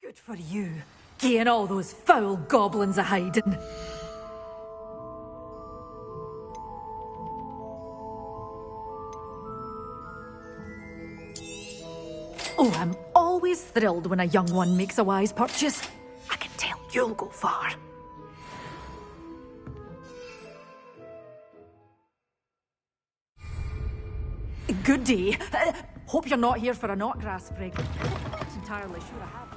Good for you, getting all those foul goblins a-hiding. Oh, I'm always thrilled when a young one makes a wise purchase. I can tell you'll go far. Good day. Hope you're not here for a knotgrass sprig. I'm not entirely sure I have.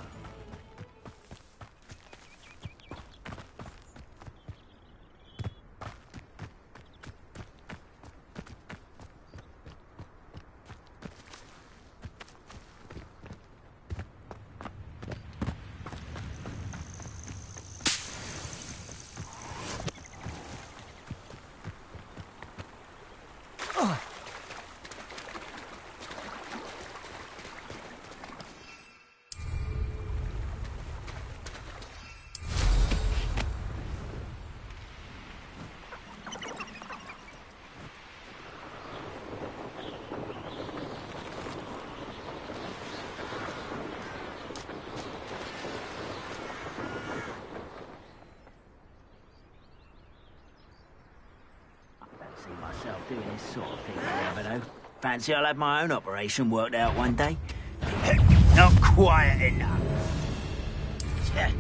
Doing this sort of thing forever, though. Fancy I'll have my own operation worked out one day. Not quiet enough.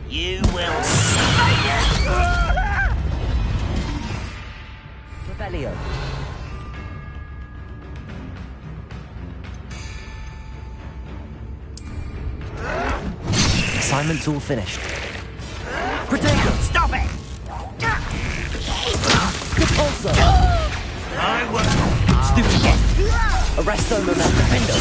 You will see it! Revelio. Assignment's all finished. Potato, stop it! Good also. I will. Stupid again. Arresto non defendo.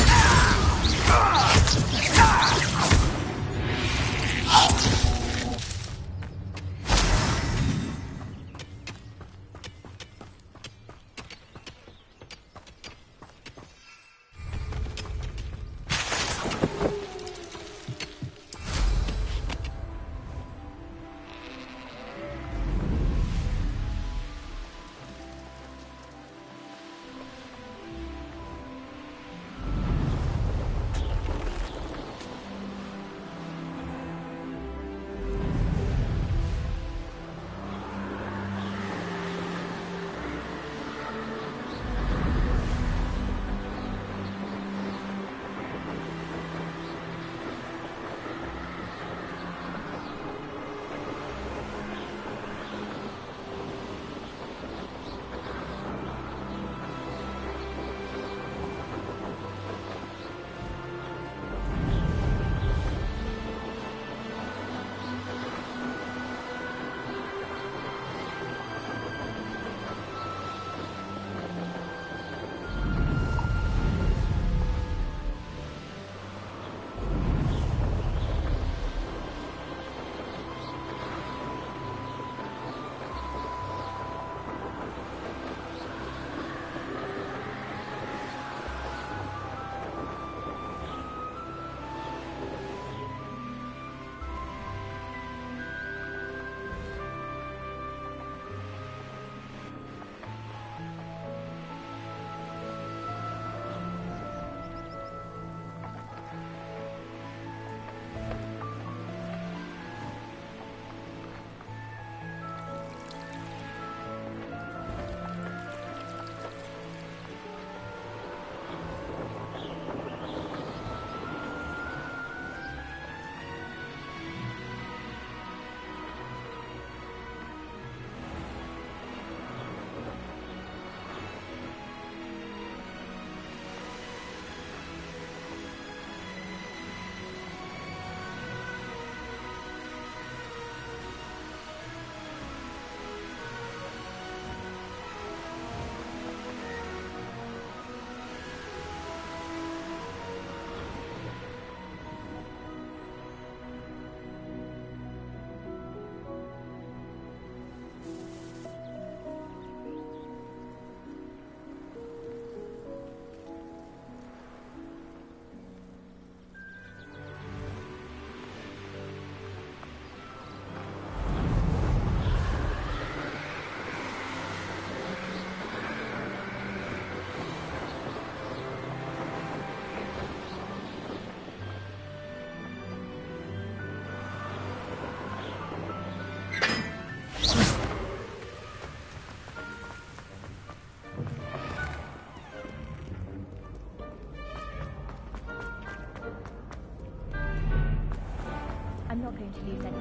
going to lose any.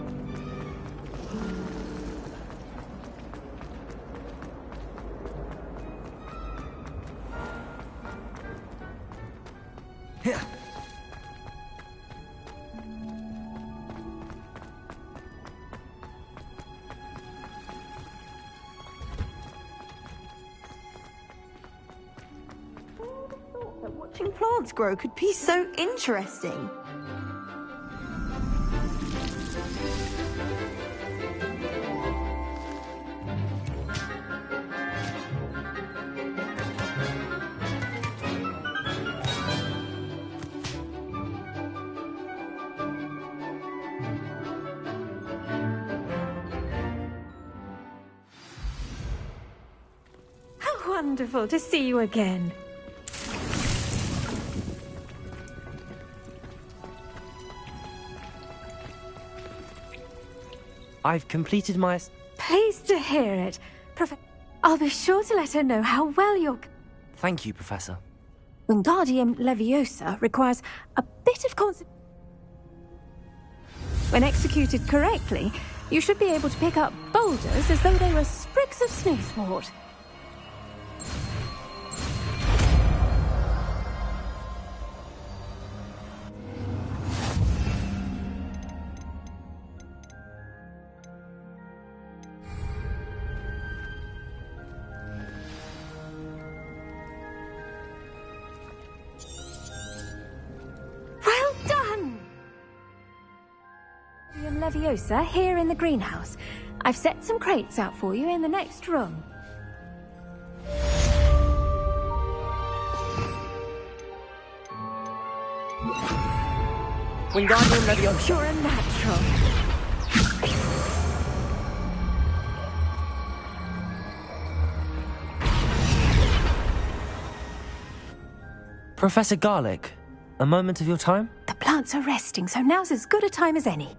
That watching plants grow could be so interesting. How wonderful to see you again. I've completed my... Pleased to hear it. I'll be sure to let her know how well you're... Thank you, Professor. Wingardium Leviosa requires a bit of When executed correctly, you should be able to pick up boulders as though they were sprigs of snowswort. Leviosa here in the greenhouse. I've set some crates out for you in the next room. Wingardium Leviosa. You're a natural. Professor Garlic, a moment of your time? The plants are resting, so now's as good a time as any.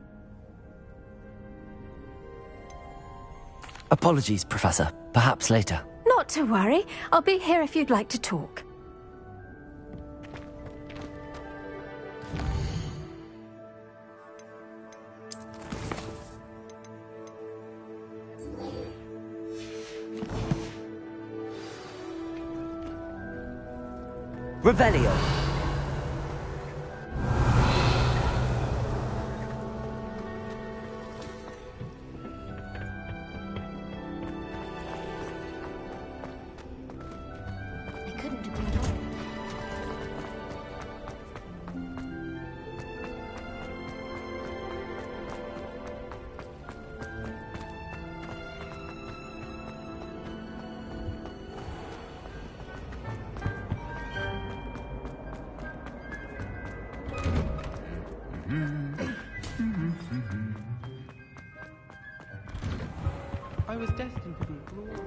Apologies, Professor. Perhaps later. Not to worry. I'll be here if you'd like to talk. Revelio. I was destined to be glorious.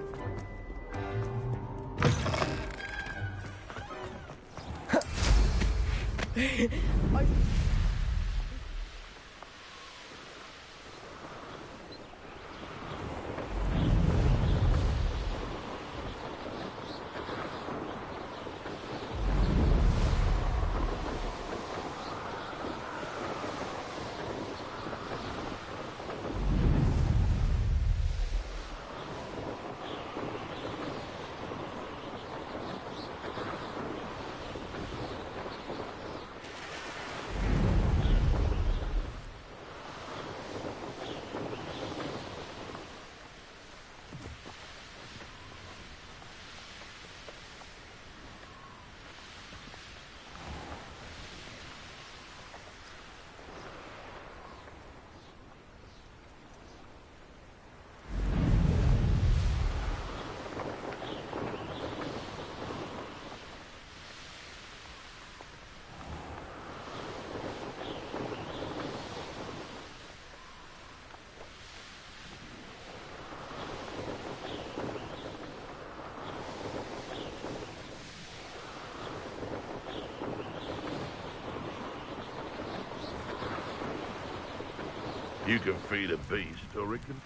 You can feed a beast, I reckon.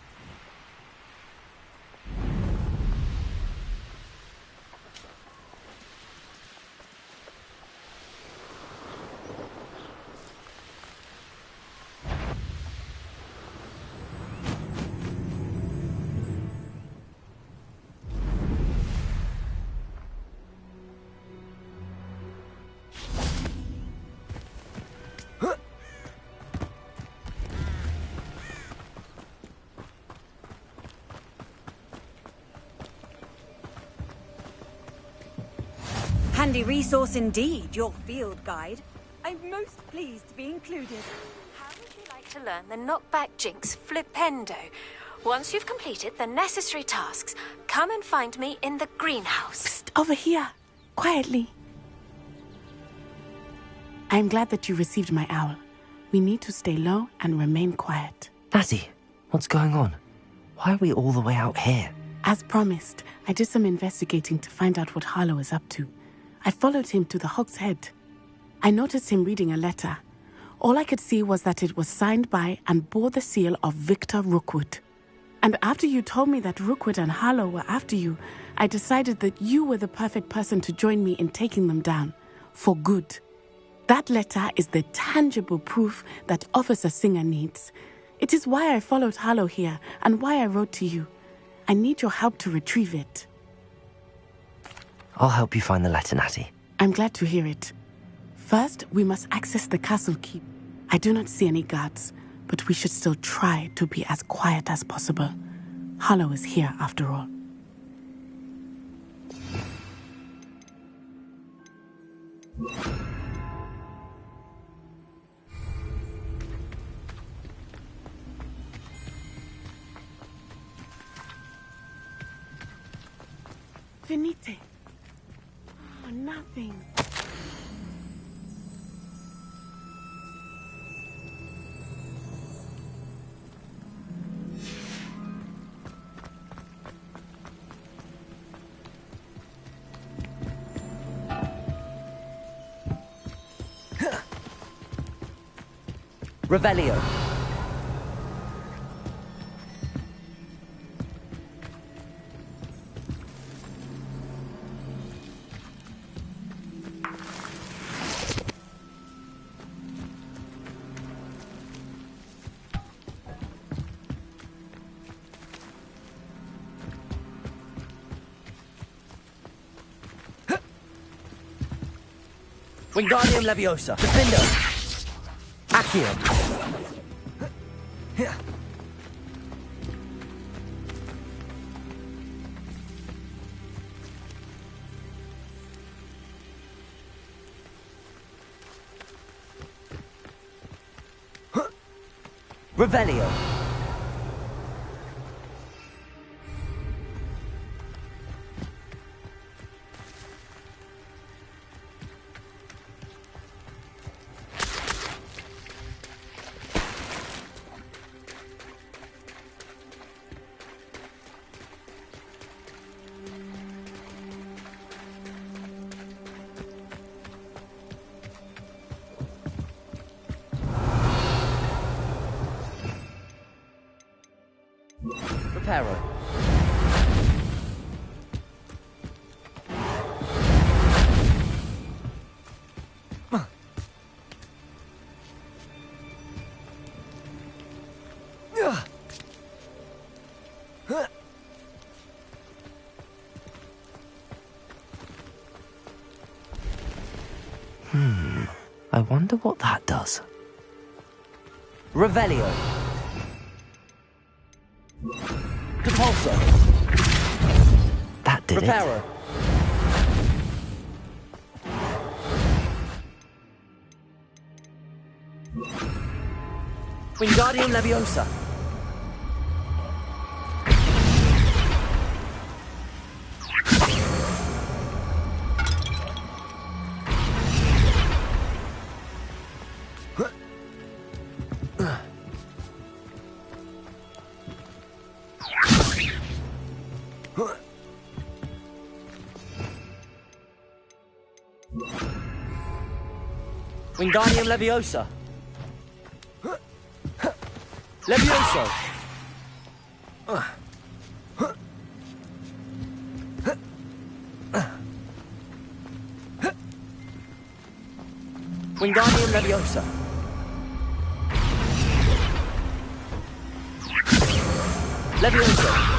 handy resource indeed, your field guide. I'm most pleased to be included. How would you like to learn the knockback jinx flipendo? Once you've completed the necessary tasks, come and find me in the greenhouse. Psst, over here. Quietly. I am glad that you received my owl. We need to stay low and remain quiet. Natty, what's going on? Why are we all the way out here? As promised, I did some investigating to find out what Harlow is up to. I followed him to the Hog's Head. I noticed him reading a letter. All I could see was that it was signed by and bore the seal of Victor Rookwood. And after you told me that Rookwood and Harlow were after you, I decided that you were the perfect person to join me in taking them down. For good. That letter is the tangible proof that Officer Singer needs. It is why I followed Harlow here and why I wrote to you. I need your help to retrieve it. I'll help you find the letter, Natty. I'm glad to hear it. First, we must access the castle keep. I do not see any guards, but we should still try to be as quiet as possible. Harlow is here, after all. Venite. Oh, nothing. Revelio. Wingardium Leviosa. Defender. Accio. Revelio. Preparo. I wonder what that does. Revelio. Depulso. That did Reparo. it. Wingardium Leviosa. Wingardium Leviosa. Levioso. Wingardium Leviosa. Levioso.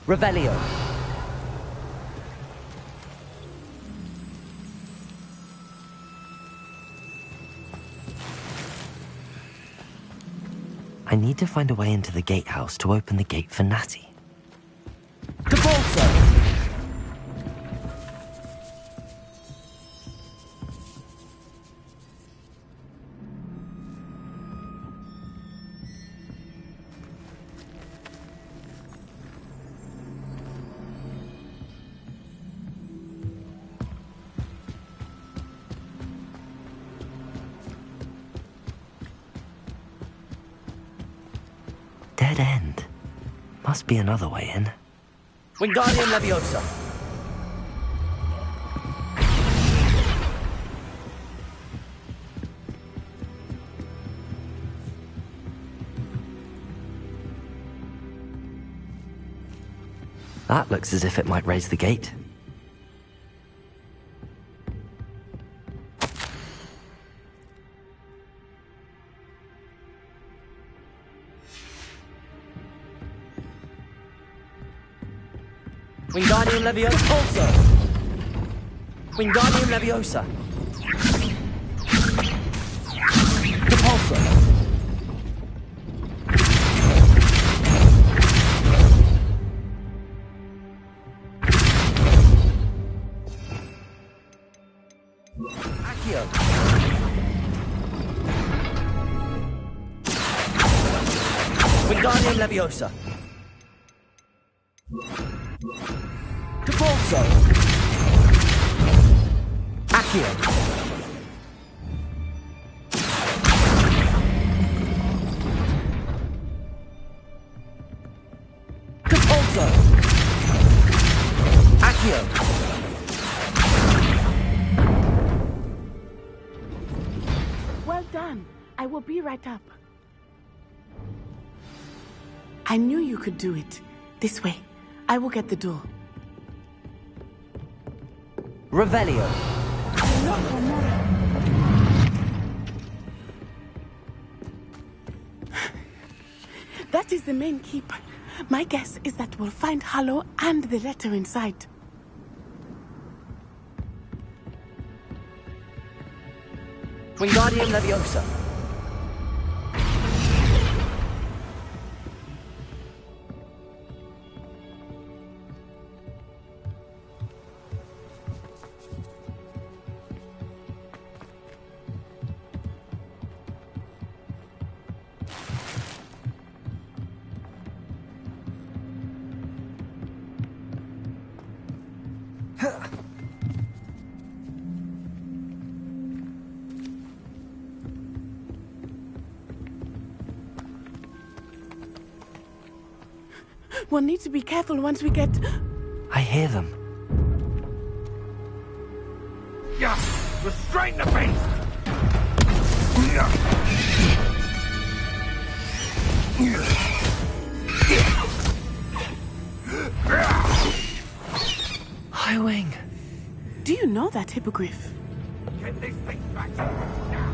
Revelio. I need to find a way into the gatehouse to open the gate for Natty. Depulso! Dead end. Must be another way in. Wingardium Leviosa. That looks as if it might raise the gate. Wingardium Leviosa. Also. Wingardium Leviosa. Depulso. Accio. Wingardium Leviosa. Depulso. Accio. Depulso. Accio. Well done. I will be right up. I knew you could do it. This way. I will get the door. Revelio. That is the main keep. My guess is that we'll find Harlow and the letter inside. Wingardium Leviosa. We'll need to be careful once we get... I hear them. Yeah, restrain the beast! High Wing. Do you know that hippogriff? Get this thing back to now!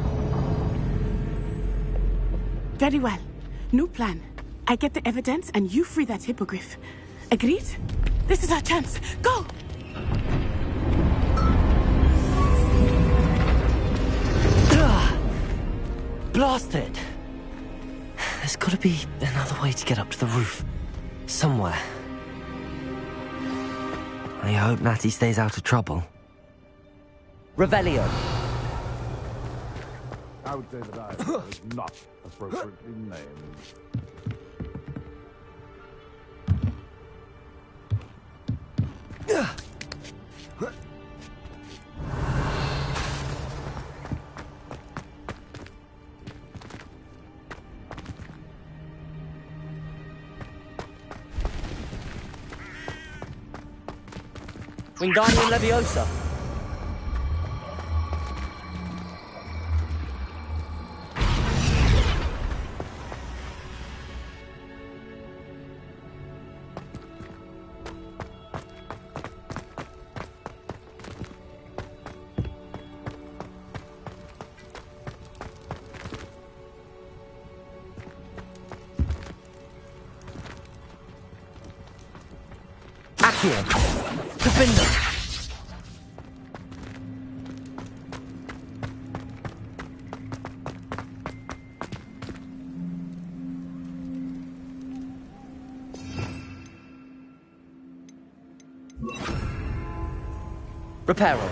Very well. New plan. I get the evidence and you free that hippogriff. Agreed? This is our chance. Go! Blast it! There's gotta be another way to get up to the roof. Somewhere. I hope Natty stays out of trouble. Revelio. I would say that I was not appropriately named. Wingardium Leviosa. Accio. Defender. Reparo.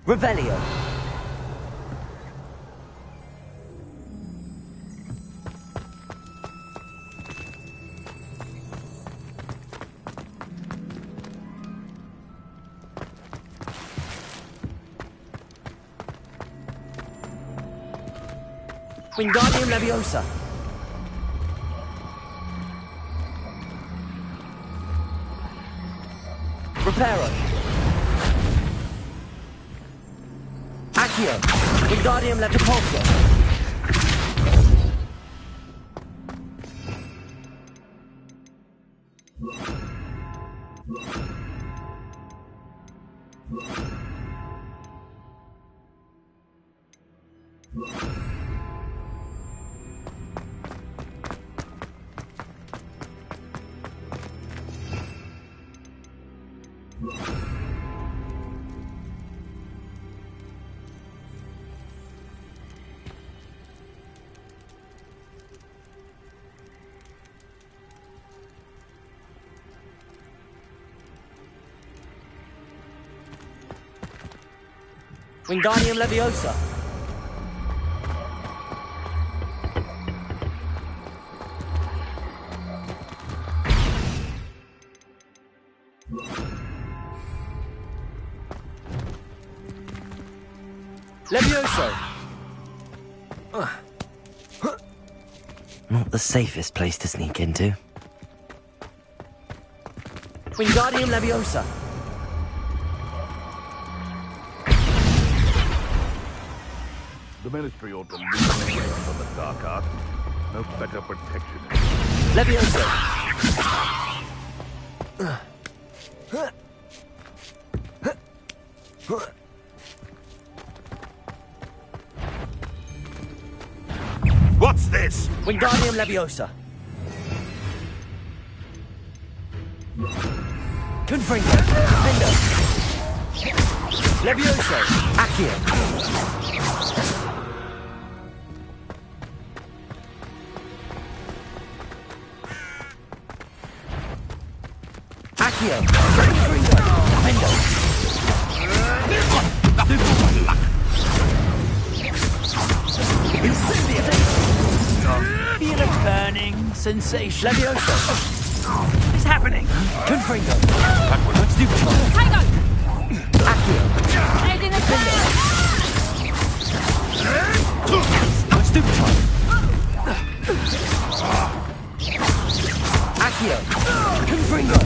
Revelio. Wingardium Leviosa. Reparo. Accio. Wingardium Levipulso. Wingardium Leviosa. Levioso. Not the safest place to sneak into. Wingardium Leviosa. The Ministry ought to leave away from the dark art. No better protection. Levioso. What's this? Wingardium Leviosa. Confringo. Defender. Levioso. Accio. Accio. Confringo. Defender. Feel a burning sensation. Levioso. What's happening? Confringo. Let's do it. Tango! Accio. Head in the fire! Let's do it. Accio. Confringo.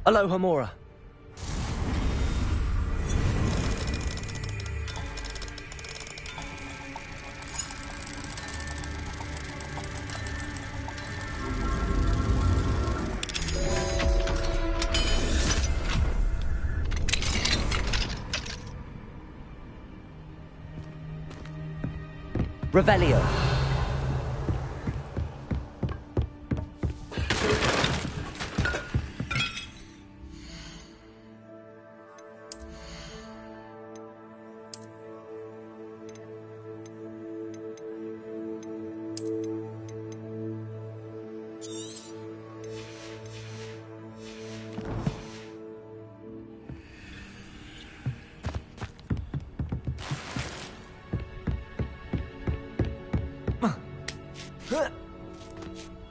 Alohomora. Revelio.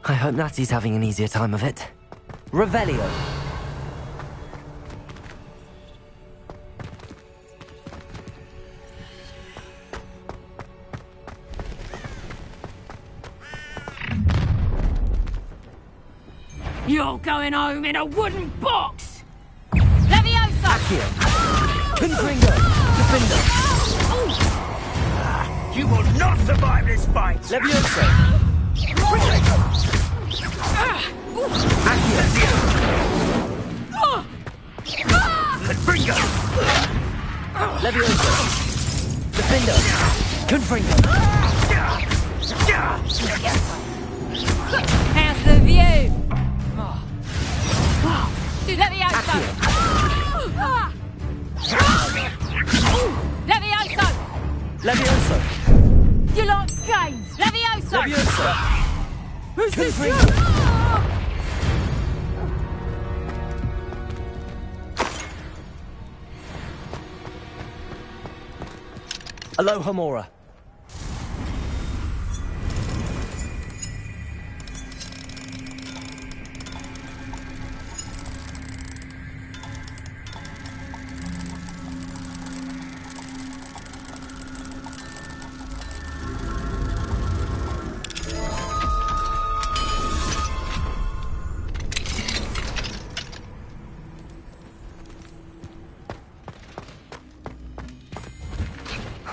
I hope Natty's having an easier time of it. Revelio. You're going home in a wooden box! Leviosa! Accio. Confringo. Defender. You will not survive this fight! Levioso. Accio. Confringo! Levioso. Defender. Confringo. How's the view? Levioso! Levioso! Levioso! You lot games! Levioso! Leviosa! Who's this? Aloha Mora.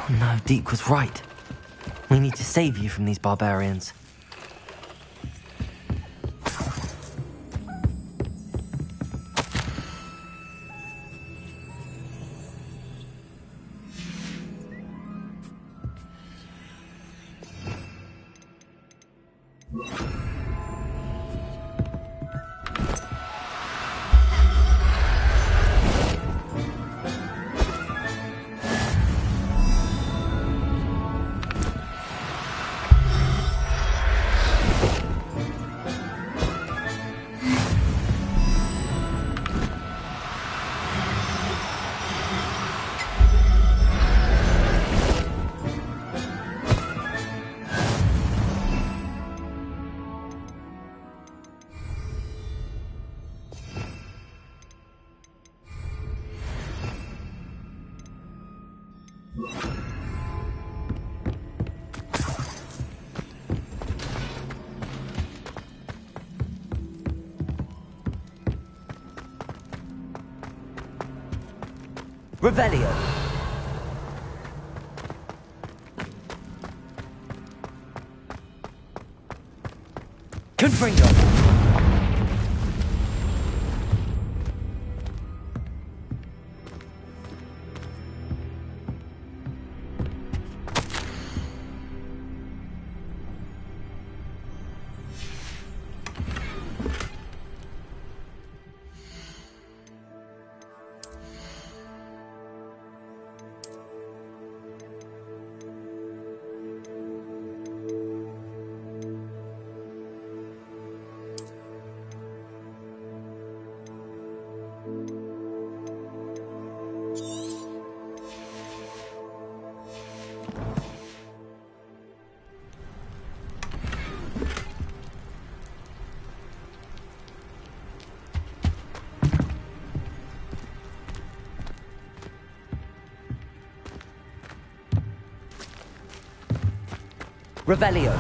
Oh no, Deke was right. We need to save you from these barbarians. Revelio. Confringo. Revelio.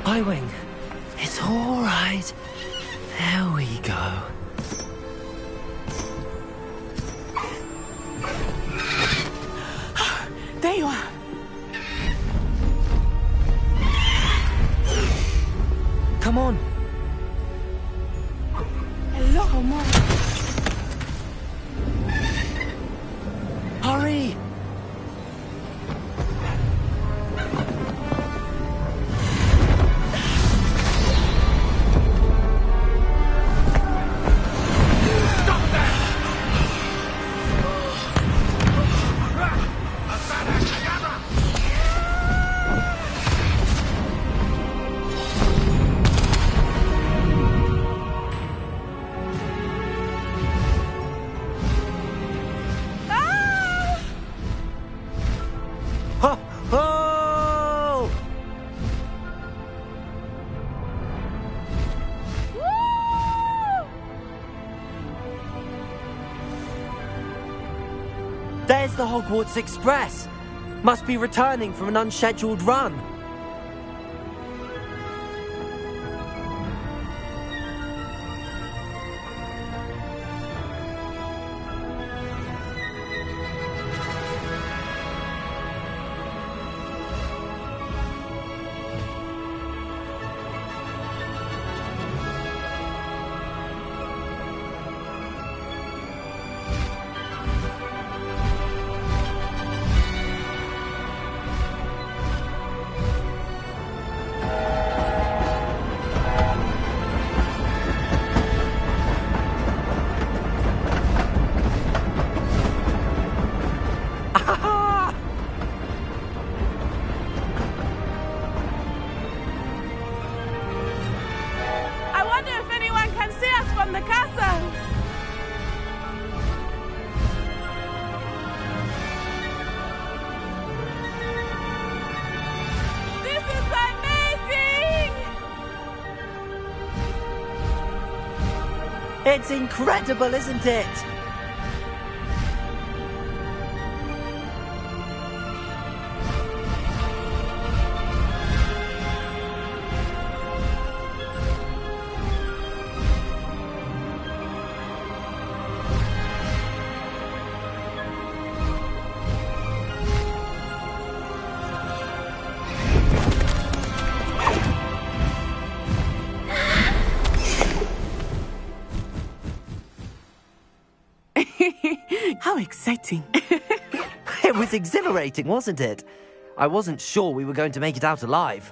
Highwing, it's all right. There we go. There you are. Come on. Hello, Mom. Hurry! Oh! There's the Hogwarts Express. Must be returning from an unscheduled run. from the castle! This is amazing! It's incredible, isn't it? How exciting. It was exhilarating, wasn't it? I wasn't sure we were going to make it out alive.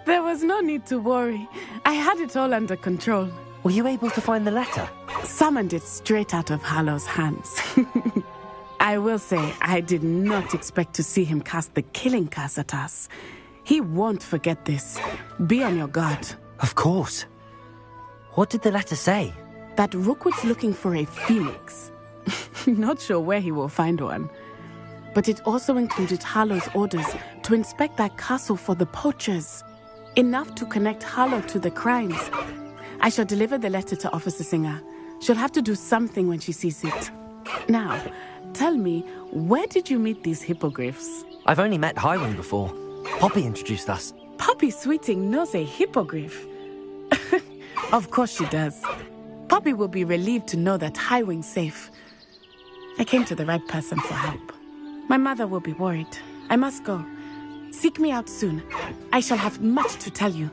There was no need to worry. I had it all under control. Were you able to find the letter? Summoned it straight out of Harlow's hands. I will say, I did not expect to see him cast the killing curse at us. He won't forget this. Be on your guard. Of course. What did the letter say? That Rookwood's looking for a phoenix. Not sure where he will find one. But it also included Harlow's orders to inspect that castle for the poachers. Enough to connect Harlow to the crimes. I shall deliver the letter to Officer Singer. She'll have to do something when she sees it. Now, tell me, where did you meet these hippogriffs? I've only met Highwing before. Poppy introduced us. Poppy Sweeting knows a hippogriff. Of course she does. Poppy will be relieved to know that Highwing's safe. I came to the right person for help. My mother will be worried. I must go. Seek me out soon. I shall have much to tell you.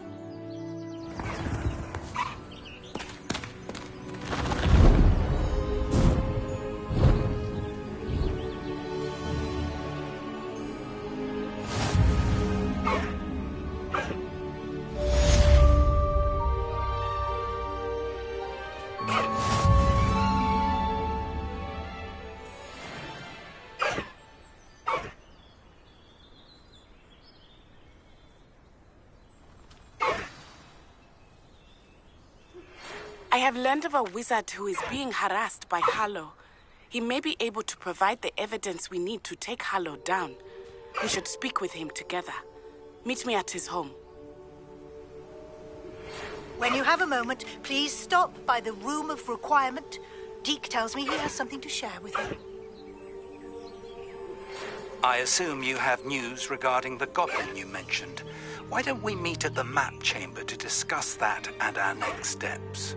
I have learned of a wizard who is being harassed by Harlow. He may be able to provide the evidence we need to take Harlow down. We should speak with him together. Meet me at his home. When you have a moment, please stop by the Room of Requirement. Deke tells me he has something to share with you. I assume you have news regarding the goblin you mentioned. Why don't we meet at the map chamber to discuss that and our next steps?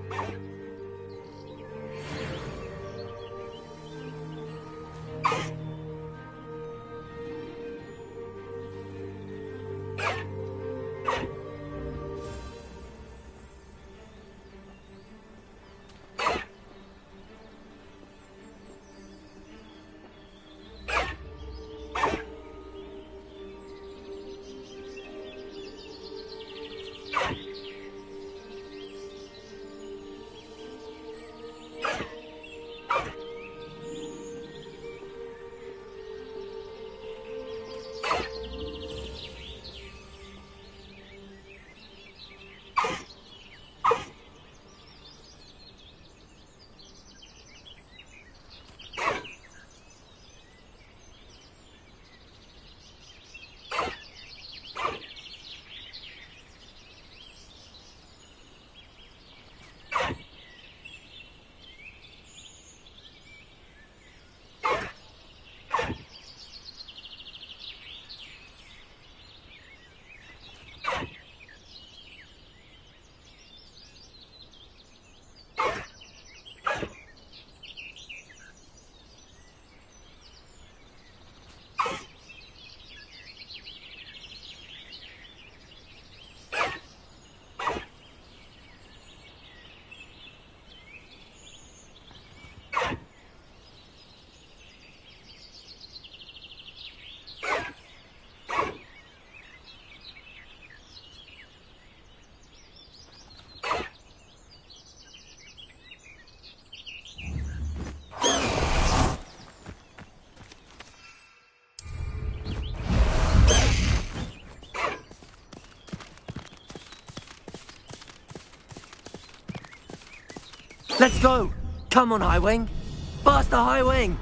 Let's go! Come on, High Wing! Faster, High Wing!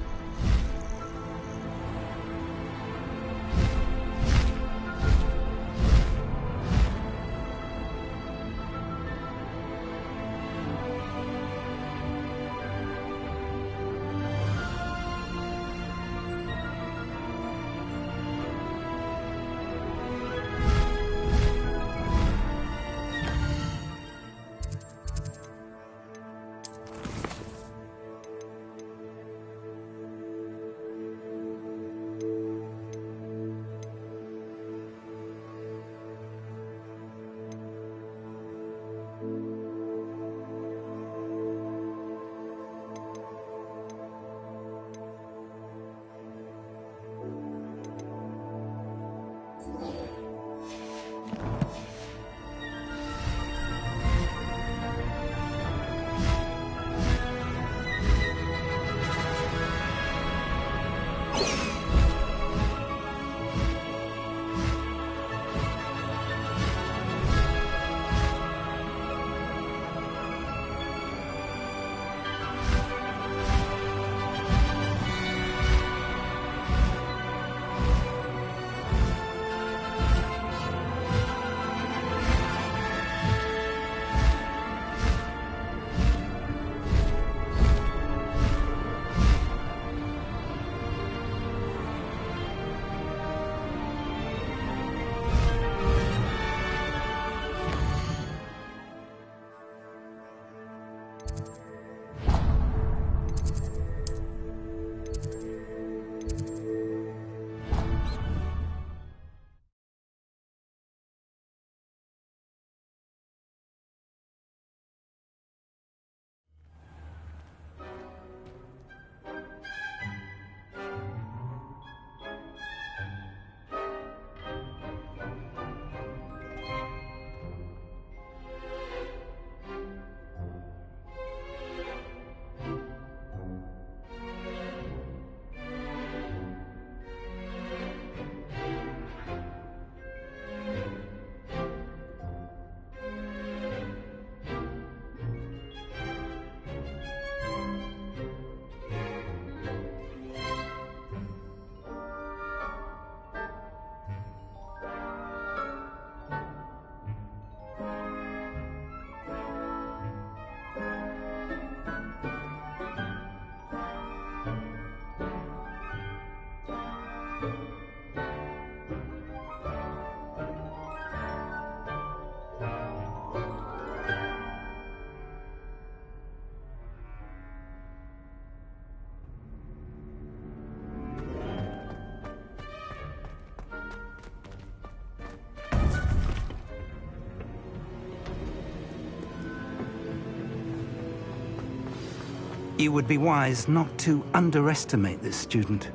You would be wise not to underestimate this student.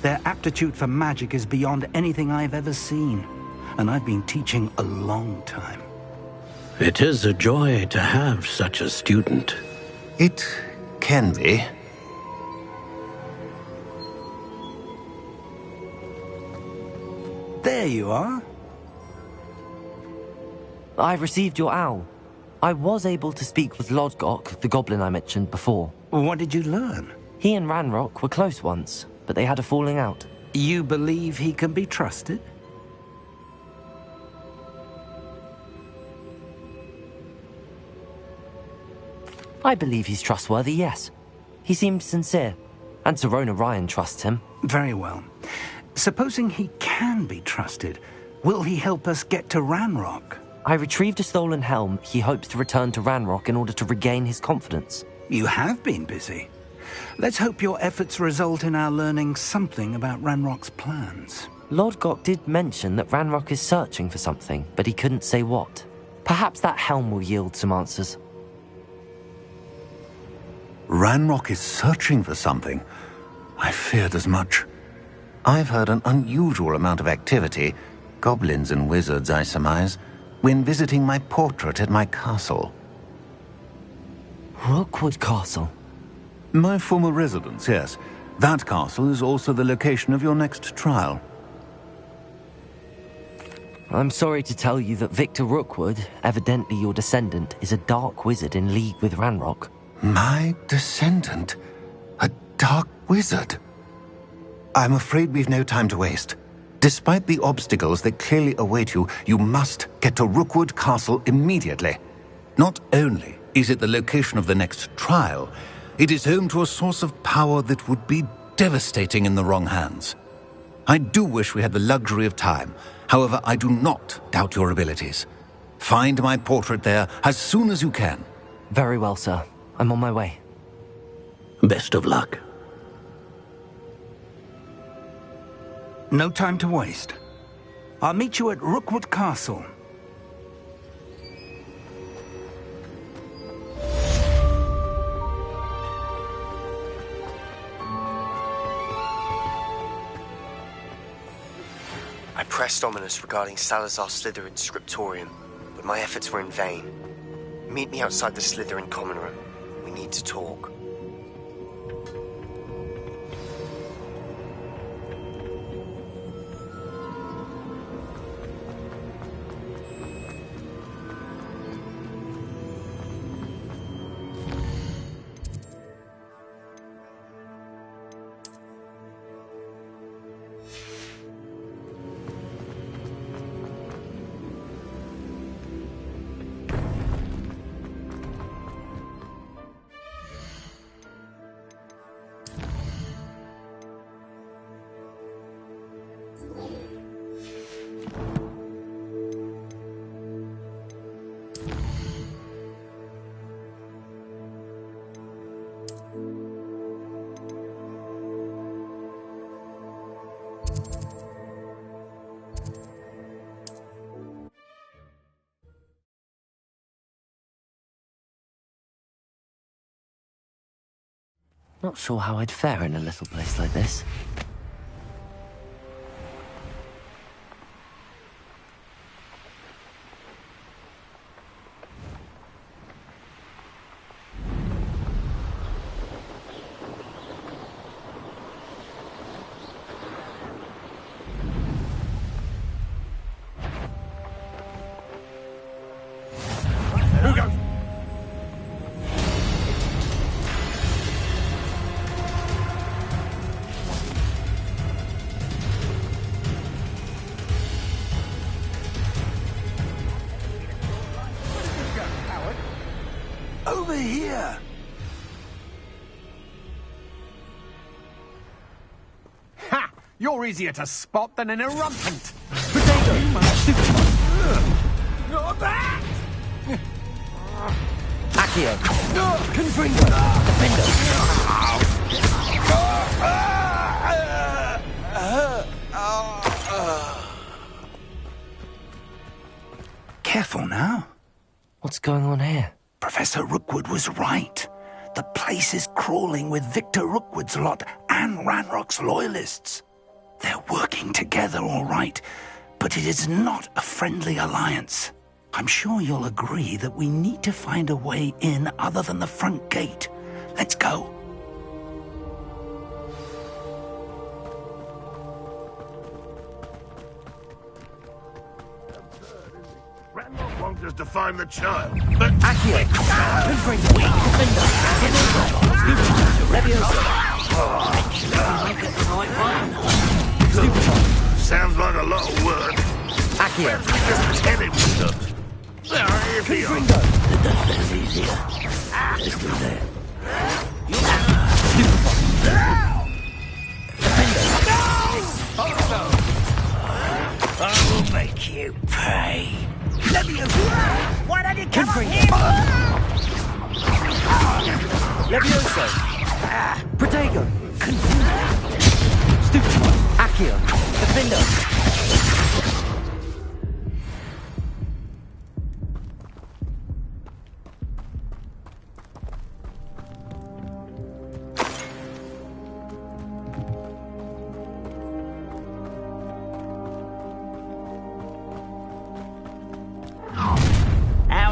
Their aptitude for magic is beyond anything I've ever seen, and I've been teaching a long time. It is a joy to have such a student. It can be. There you are. I received your owl. I was able to speak with Lodgok, the goblin I mentioned before. What did you learn? He and Ranrock were close once, but they had a falling out. You believe he can be trusted? I believe he's trustworthy, yes. He seemed sincere, and Sirona Ryan trusts him. Very well. Supposing he can be trusted, will he help us get to Ranrock? I retrieved a stolen helm. He hopes to return to Ranrock in order to regain his confidence. You have been busy. Let's hope your efforts result in our learning something about Ranrock's plans. Lodgok did mention that Ranrock is searching for something, but he couldn't say what. Perhaps that helm will yield some answers. Ranrock is searching for something. I feared as much. I've heard an unusual amount of activity, goblins and wizards, I surmise, when visiting my portrait at my castle. Rookwood Castle? My former residence, yes. That castle is also the location of your next trial. I'm sorry to tell you that Victor Rookwood, evidently your descendant, is a dark wizard in league with Ranrock. My descendant? A dark wizard? I'm afraid we've no time to waste. Despite the obstacles that clearly await you, you must get to Rookwood Castle immediately. Not only is it the location of the next trial, it is home to a source of power that would be devastating in the wrong hands. I do wish we had the luxury of time. However, I do not doubt your abilities. Find my portrait there as soon as you can. Very well, sir. I'm on my way. Best of luck. No time to waste. I'll meet you at Rookwood Castle. I pressed Ominous regarding Salazar Slytherin's scriptorium, but my efforts were in vain. Meet me outside the Slytherin common room. We need to talk. Not sure how I'd fare in a little place like this. Over here! Ha! You're easier to spot than an irrumpent. Potato! Not that! Accio! Confringo! Defender! Careful now. What's going on here? Professor Rookwood was right. The place is crawling with Victor Rookwood's lot and Ranrock's loyalists. They're working together all right, but it is not a friendly alliance. I'm sure you'll agree that we need to find a way in other than the front gate. Let's go. Ranrock wants us to find the child, but... Accio! Confringo! Defender! Sounds like a lot of work. Accio! Just tell him stuff. There, if he are. That's easier. Let's do that. I will make you pay. Why don't you come on here? Levioso! Protego! Stupefy! Accio! Defender!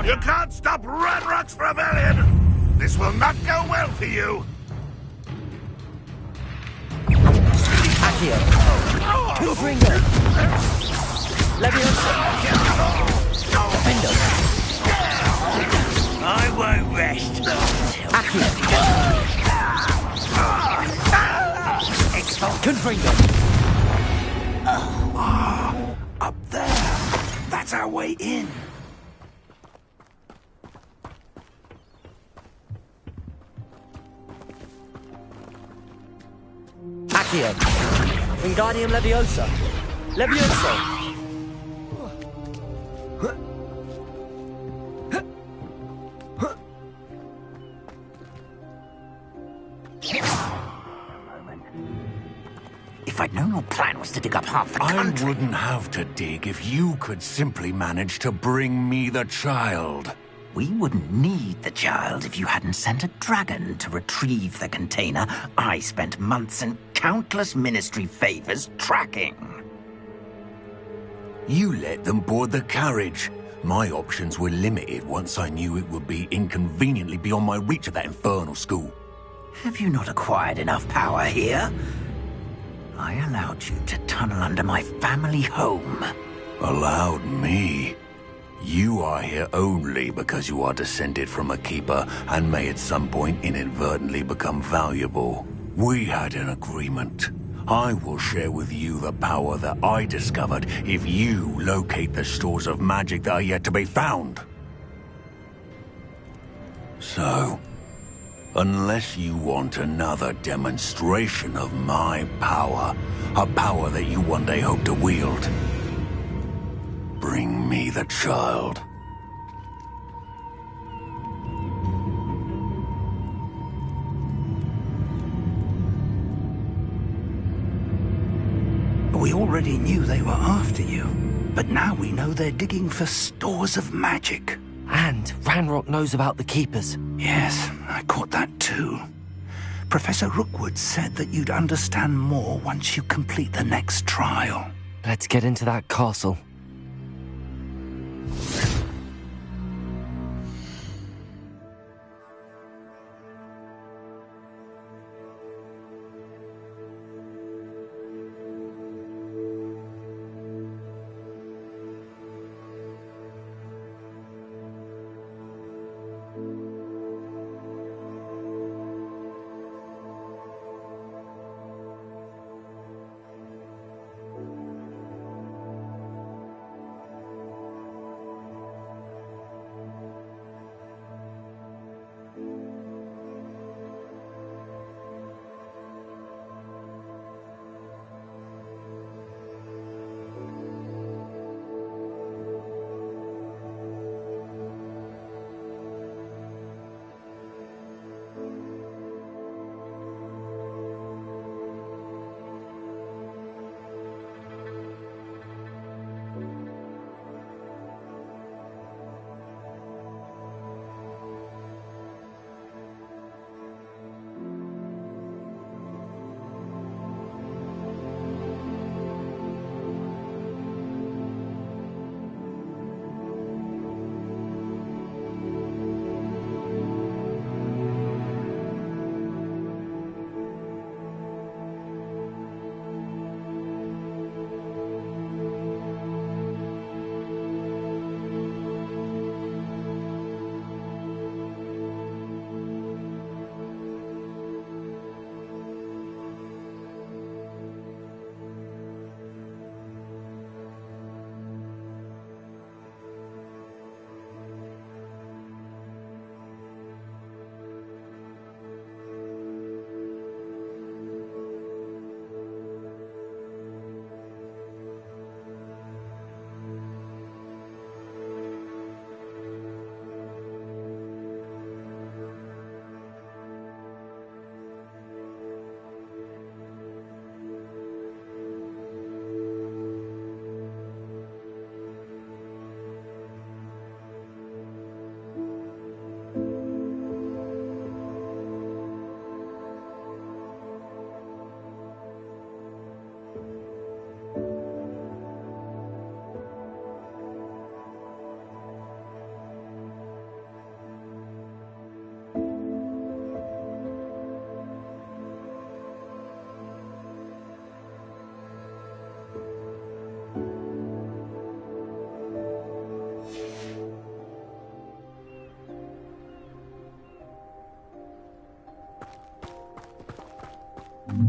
You can't stop Ranrock's rebellion! This will not go well for you! Accio! Confringo! Levioso! Defender! I won't rest until Confringo! Up there. That's our way in. Accio! Wingardium Leviosa! Levioso! If I'd known your plan was to dig up half the country... I wouldn't have to dig if you could simply manage to bring me the child. We wouldn't need the child if you hadn't sent a dragon to retrieve the container I spent months and countless ministry favors tracking. You let them board the carriage. My options were limited once I knew it would be inconveniently beyond my reach at that infernal school. Have you not acquired enough power here? I allowed you to tunnel under my family home. Allowed me? You are here only because you are descended from a keeper and may at some point inadvertently become valuable. We had an agreement. I will share with you the power that I discovered if you locate the stores of magic that are yet to be found. So, unless you want another demonstration of my power, a power that you one day hope to wield, bring me the child. We already knew they were after you, but now we know they're digging for stores of magic. And Ranrock knows about the Keepers. Yes, I caught that too. Professor Rookwood said that you'd understand more once you complete the next trial. Let's get into that castle.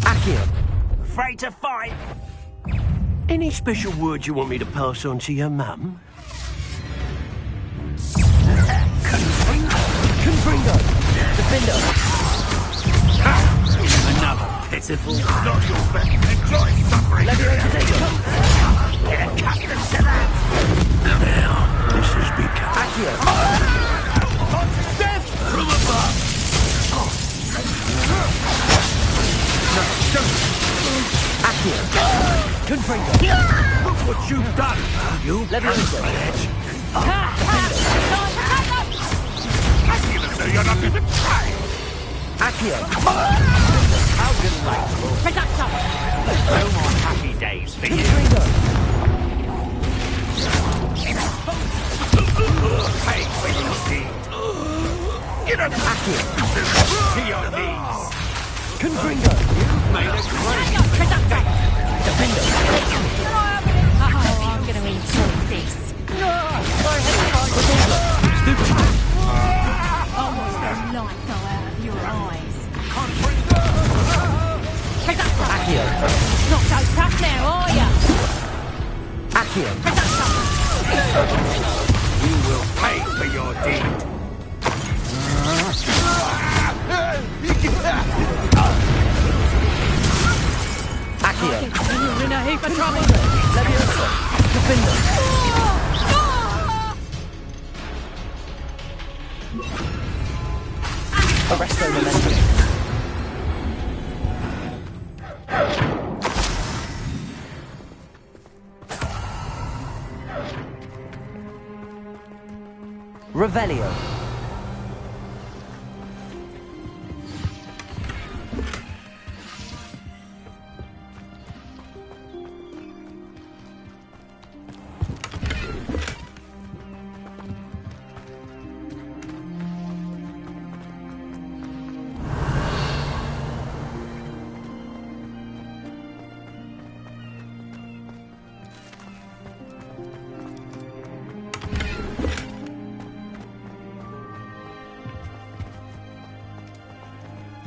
Accio. Afraid to fight? Any special words you want me to pass on to your mum? Confringo. Defender. Another pitiful. Not your best. Enjoy suffering. Get accustomed to that. Now, this has become... Accio. Death from above. No, don't. Accio. Confringo. Look what you've done. You Levioso. even though you're not even trying. Accio. How delightful. Reducto. No more happy days for you. Confringo. Pay for your deed. Get up Accio. To your knees. Confringo. Made a great Reducto. Defender. Oh, I'm gonna enjoy this. Almost the light go out of your eyes. Reducto. Accio. Not so tough now, are ya? Accio. Reducto. You will pay for your deed. Accio. You're in a heap of trouble. Levioso. Defender. Arresto Momentum. Revelio.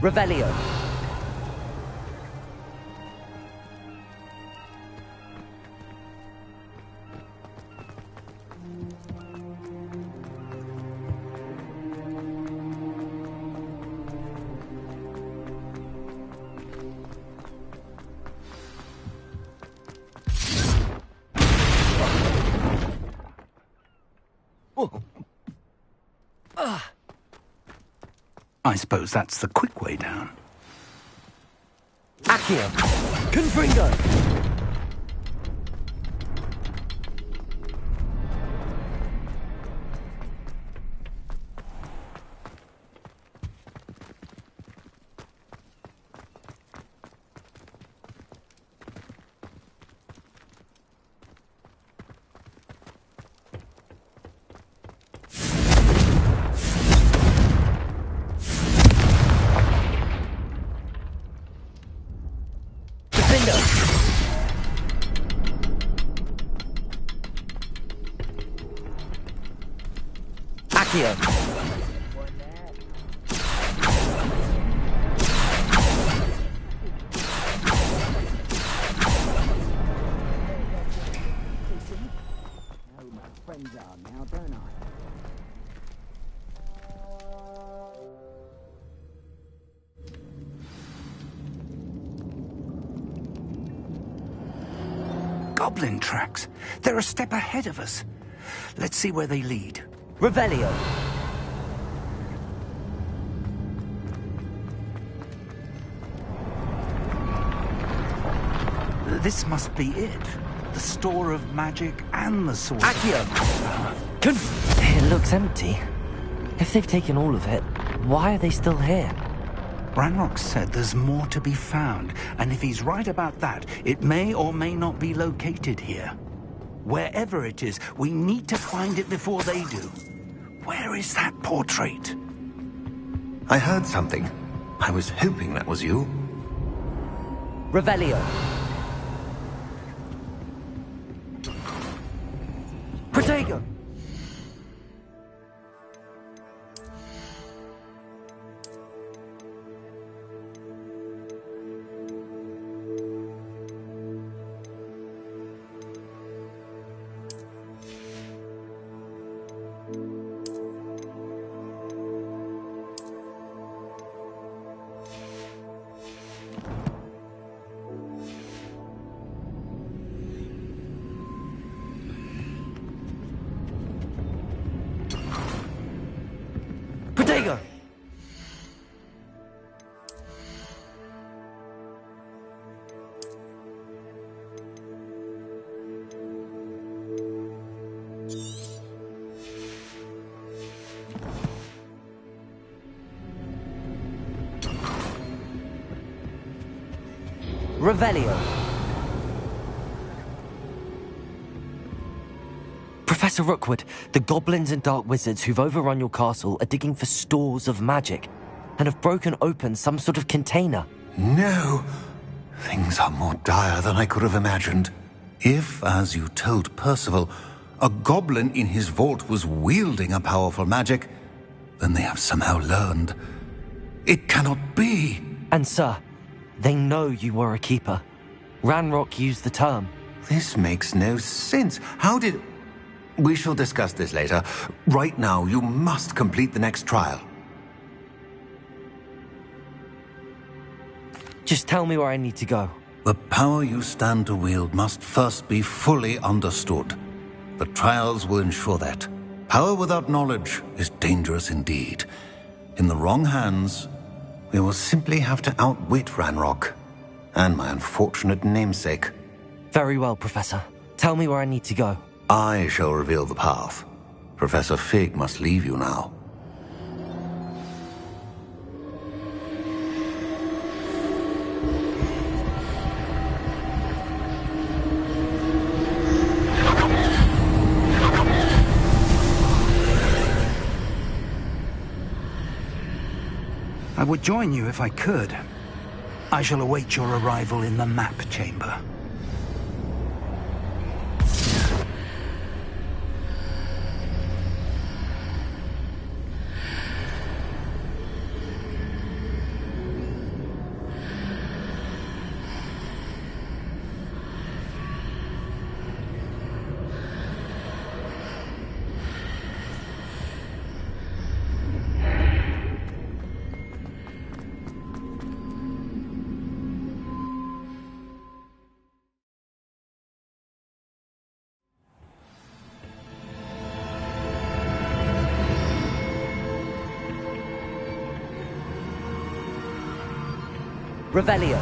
Revelio. I suppose that's the quick way down. Accio. Confringo. Accio. Friends are now, don't I? Goblin tracks. They're a step ahead of us. Let's see where they lead. Revelio. This must be it. The store of magic and the sword. Accio. It looks empty. If they've taken all of it, why are they still here? Ranrock said there's more to be found, and if he's right about that, it may or may not be located here. Wherever it is, we need to find it before they do. Where is that portrait? I heard something. I was hoping that was you. Revelio. Protego. Revelio. Professor Rookwood, the goblins and dark wizards who've overrun your castle are digging for stores of magic and have broken open some sort of container. No! Things are more dire than I could have imagined. If, as you told Percival, a goblin in his vault was wielding a powerful magic, then they have somehow learned. It cannot be! And sir, they know you were a keeper. Ranrock used the term. This makes no sense. How did... We shall discuss this later. Right now, you must complete the next trial. Just tell me where I need to go. The power you stand to wield must first be fully understood. The trials will ensure that. Power without knowledge is dangerous indeed. In the wrong hands, we will simply have to outwit Ranrock and my unfortunate namesake. Very well, Professor. Tell me where I need to go. I shall reveal the path. Professor Fig must leave you now. I would join you if I could. I shall await your arrival in the map chamber. Revelio.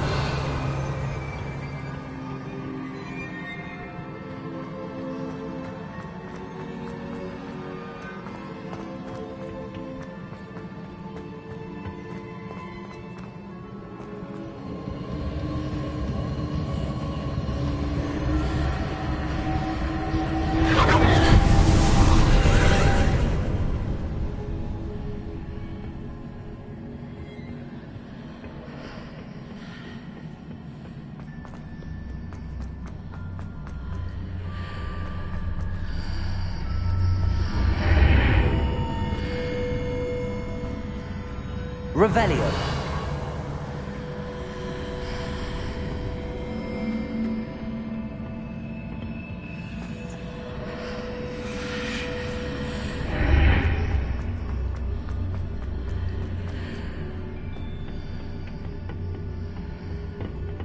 Revelio.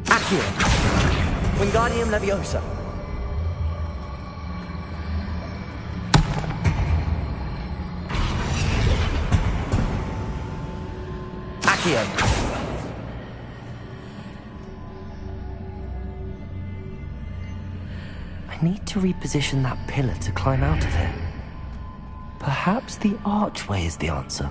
Accio. Wingardium Leviosa. I need to reposition that pillar to climb out of it. Perhaps the archway is the answer.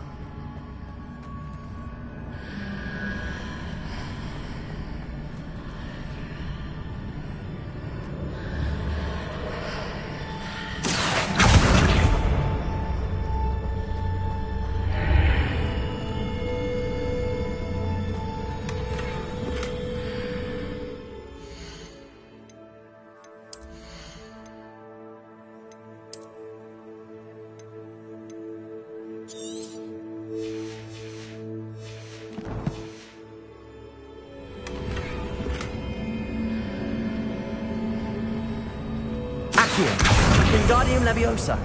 Wingardium Leviosa.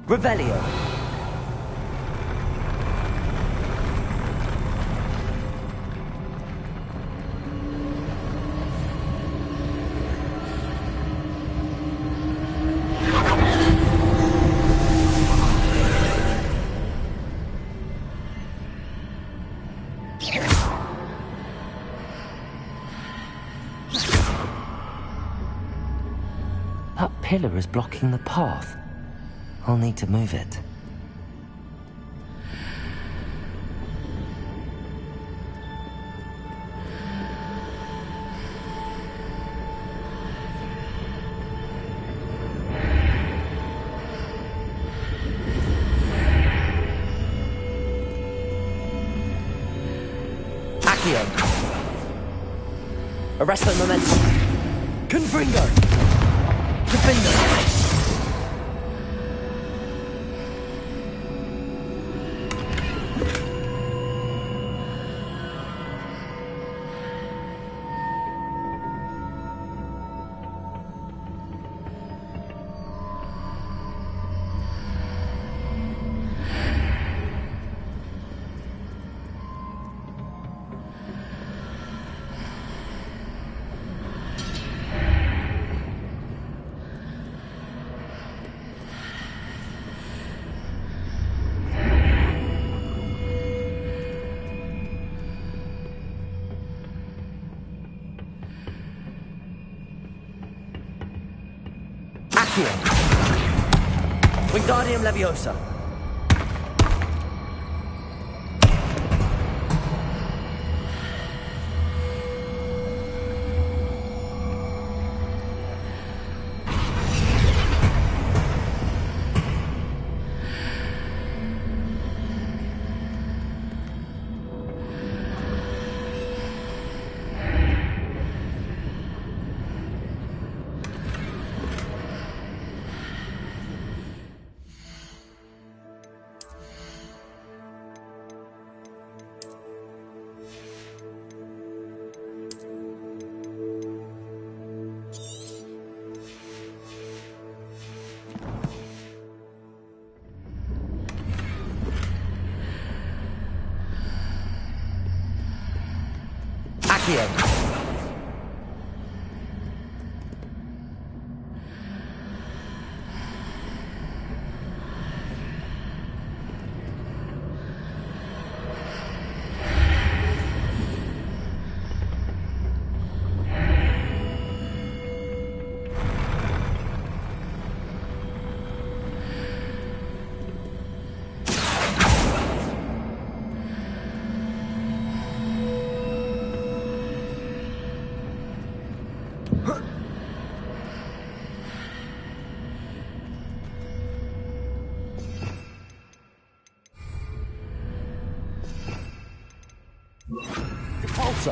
Revelio. That pillar is blocking the path. I'll need to move it. Accio. Arresto momentum. Confringo. Defender. Wingardium Leviosa. Accio. Also.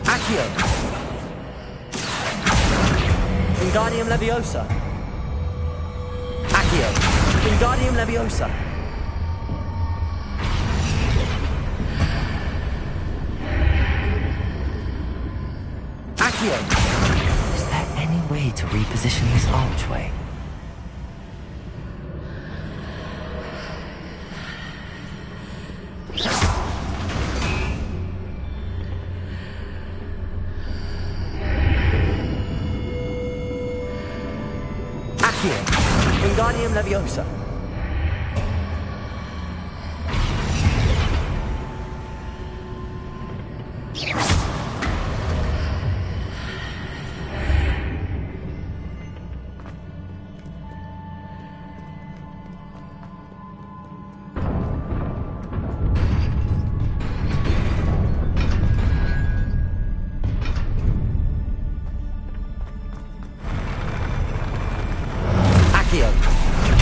Accio. Wingardium Leviosa. Accio. Wingardium Leviosa. Is there any way to reposition this archway? Accio. Wingardium Leviosa.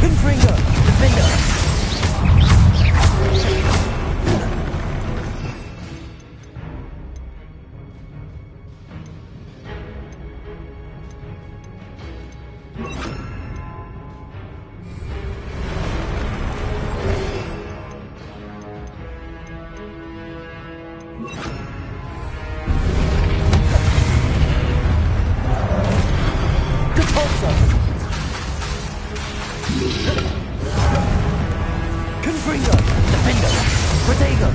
Confringo! Confringo! Defender! Protego!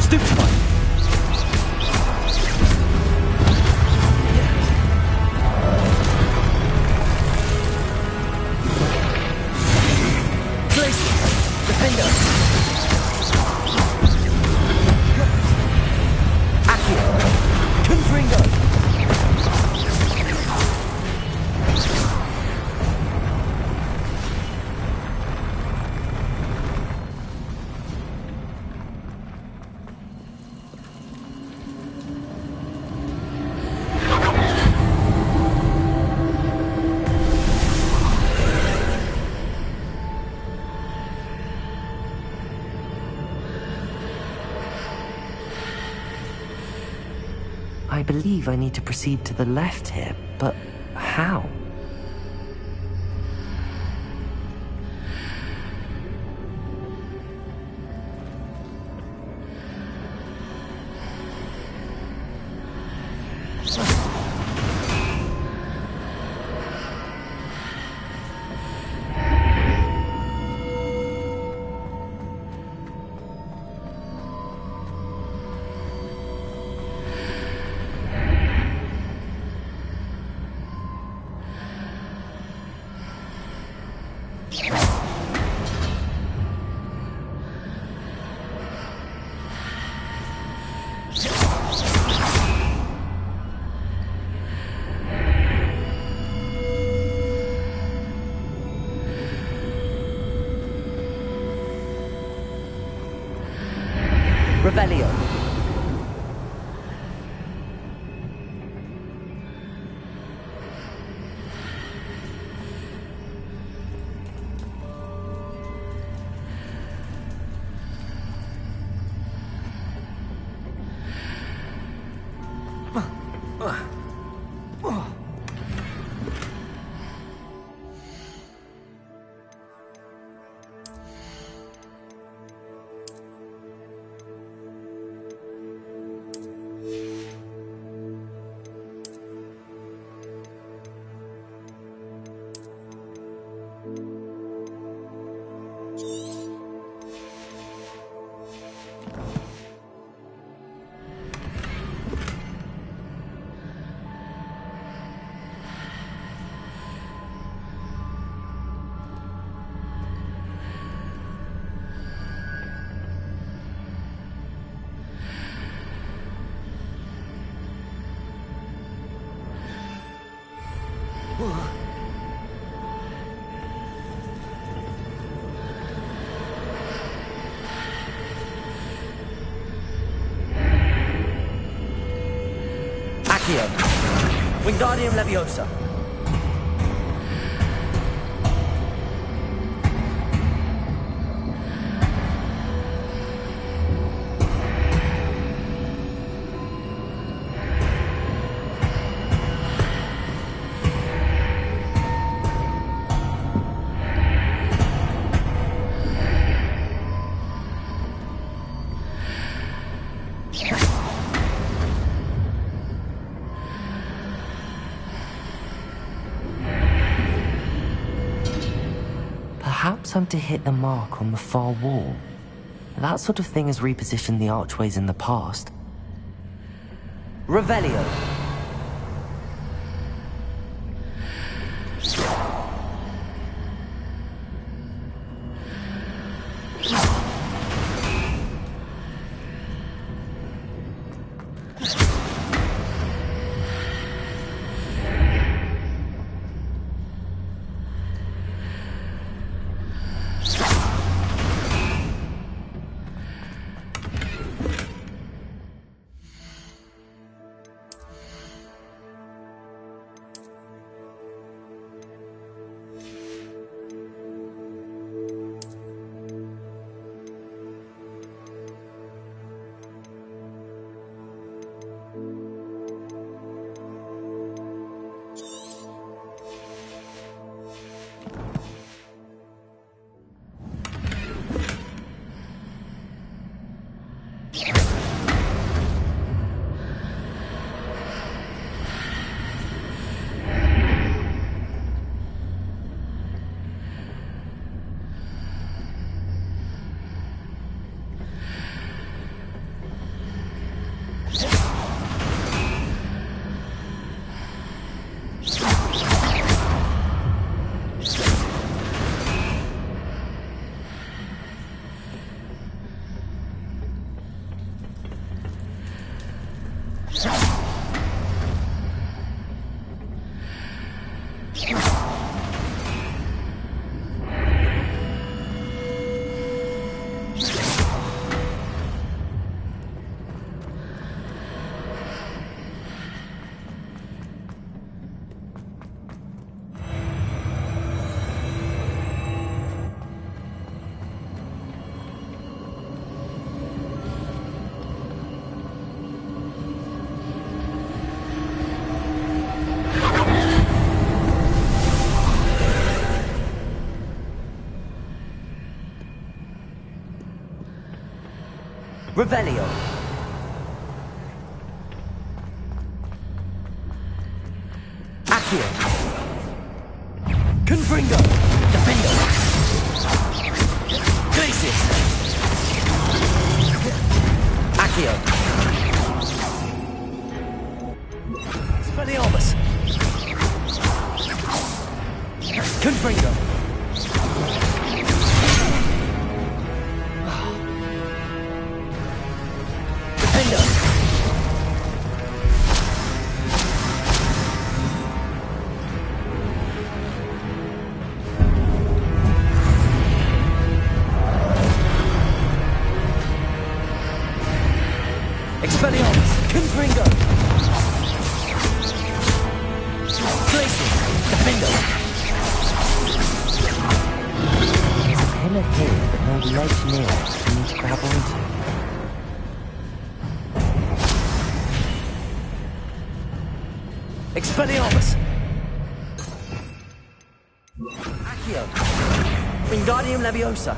Stupefy! Defender! Accio! Confringo! I believe I need to proceed to the left here, but how? Revelio. Accio. Wingardium Leviosa. Perhaps I'm to hit the mark on the far wall. That sort of thing has repositioned the archways in the past. Revelio. Revelio. Accio. Confringo. Defendo. Glacius. Accio. Spelliobus. Confringo. Defendo. Expelliarmus! Confringo! Glacius! Defendo! There's a pillar here, but no ledge near it. We need to grab onto. Expelliarmus! Accio! Wingardium Leviosa!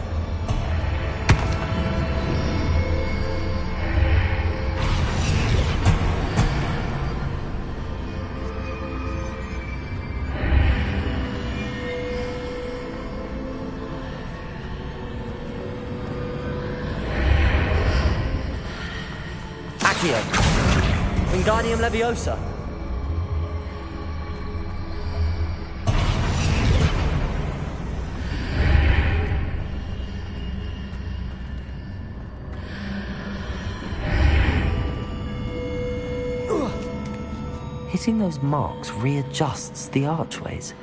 Accio! Wingardium Leviosa! Hitting those marks readjusts the archways.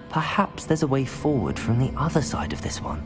Perhaps there's a way forward from the other side of this one.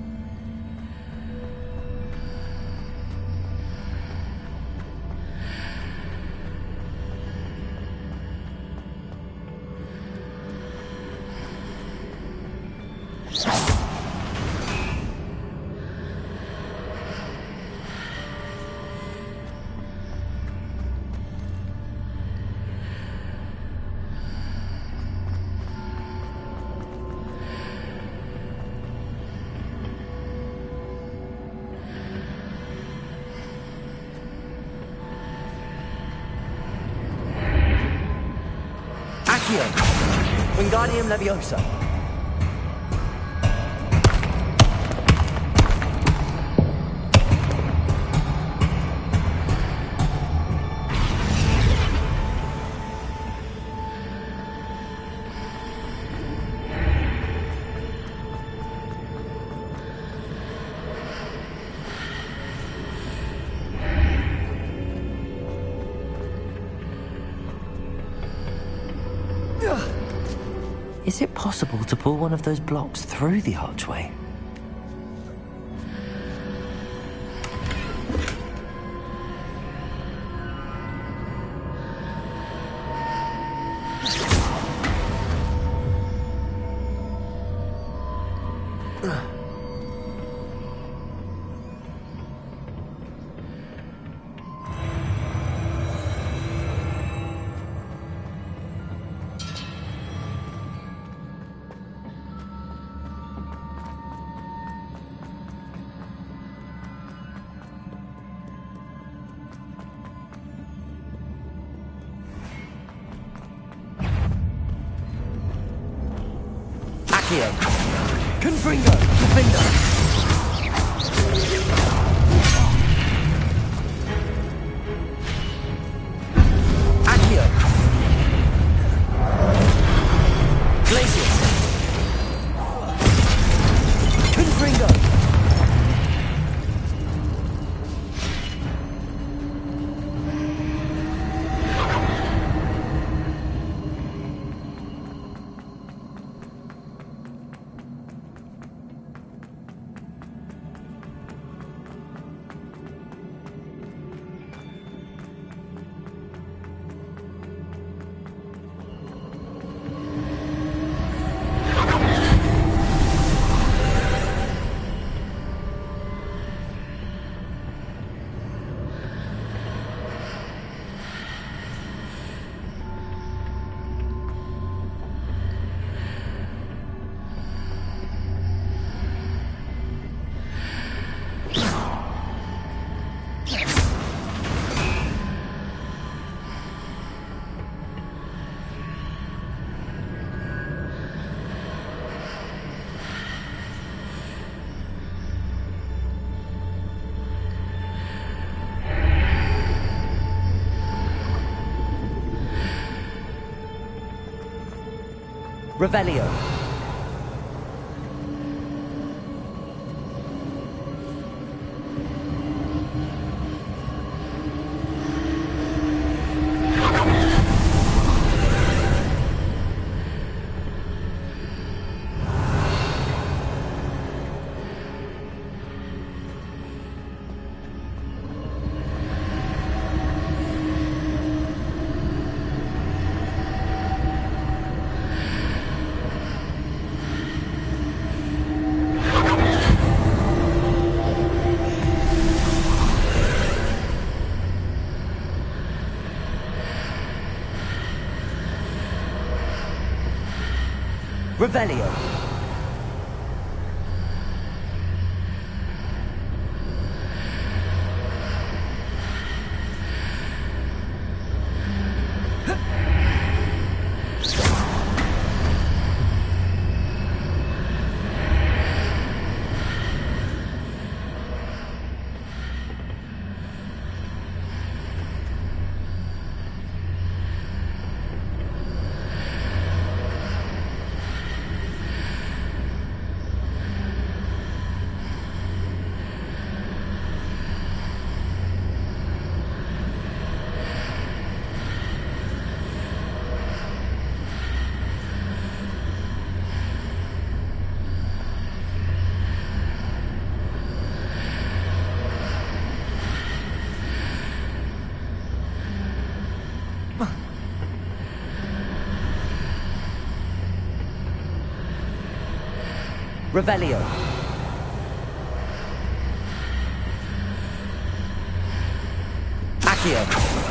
Accio! Wingardium Leviosa! Is it possible to pull one of those blocks through the archway? Accio! Confringo! Defendo! Accio! Glacius! Confringo! Revelio. Revelio. Revelio. Accio.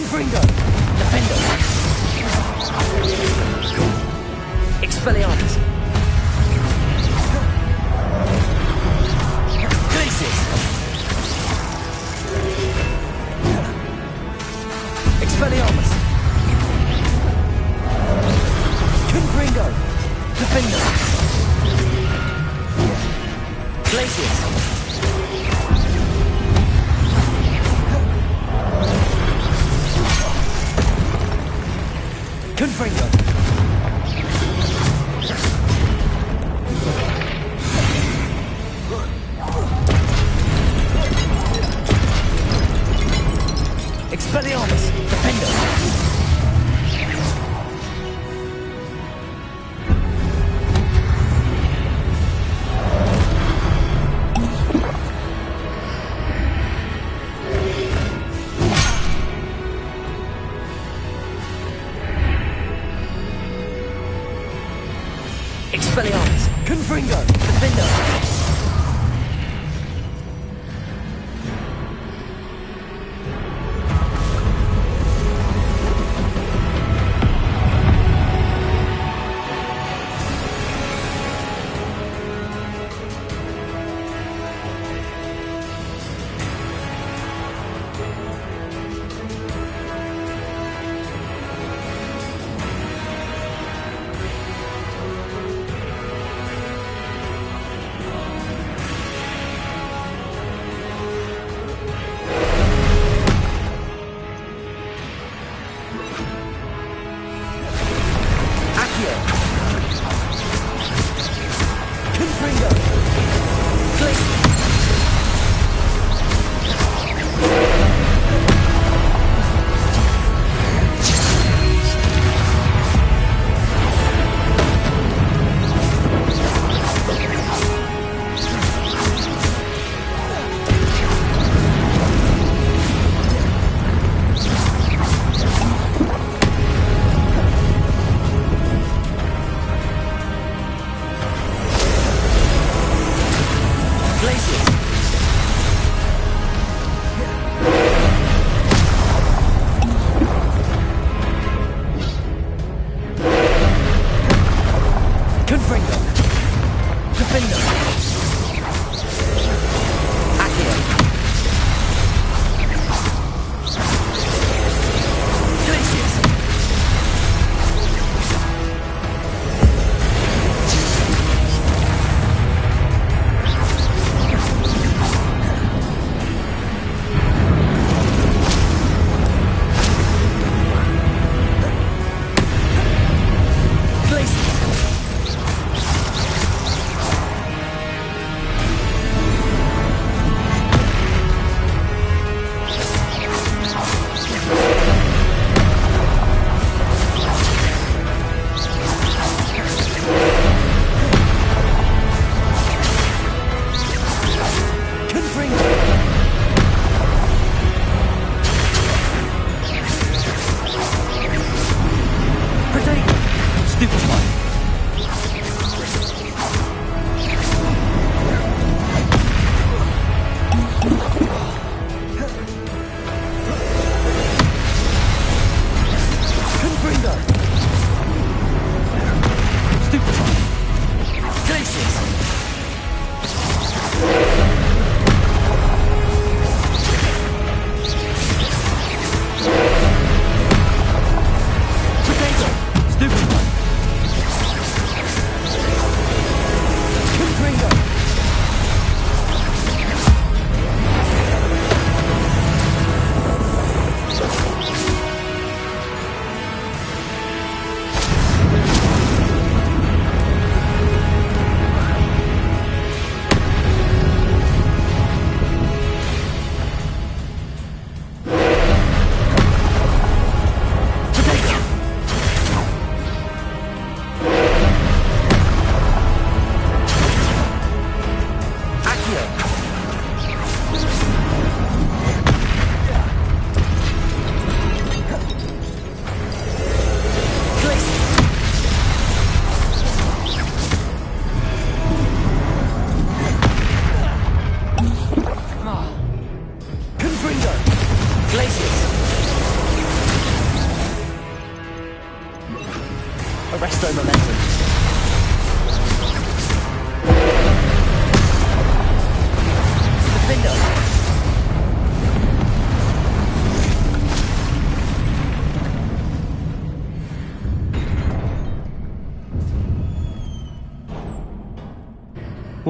Confringo! Defender! Expelliarmus! Glacius! Expelliarmus! Confringo! Defender! Glacius! Confringo! Expelliarmus! Defender! Expelliarmus! Confringo! Defender!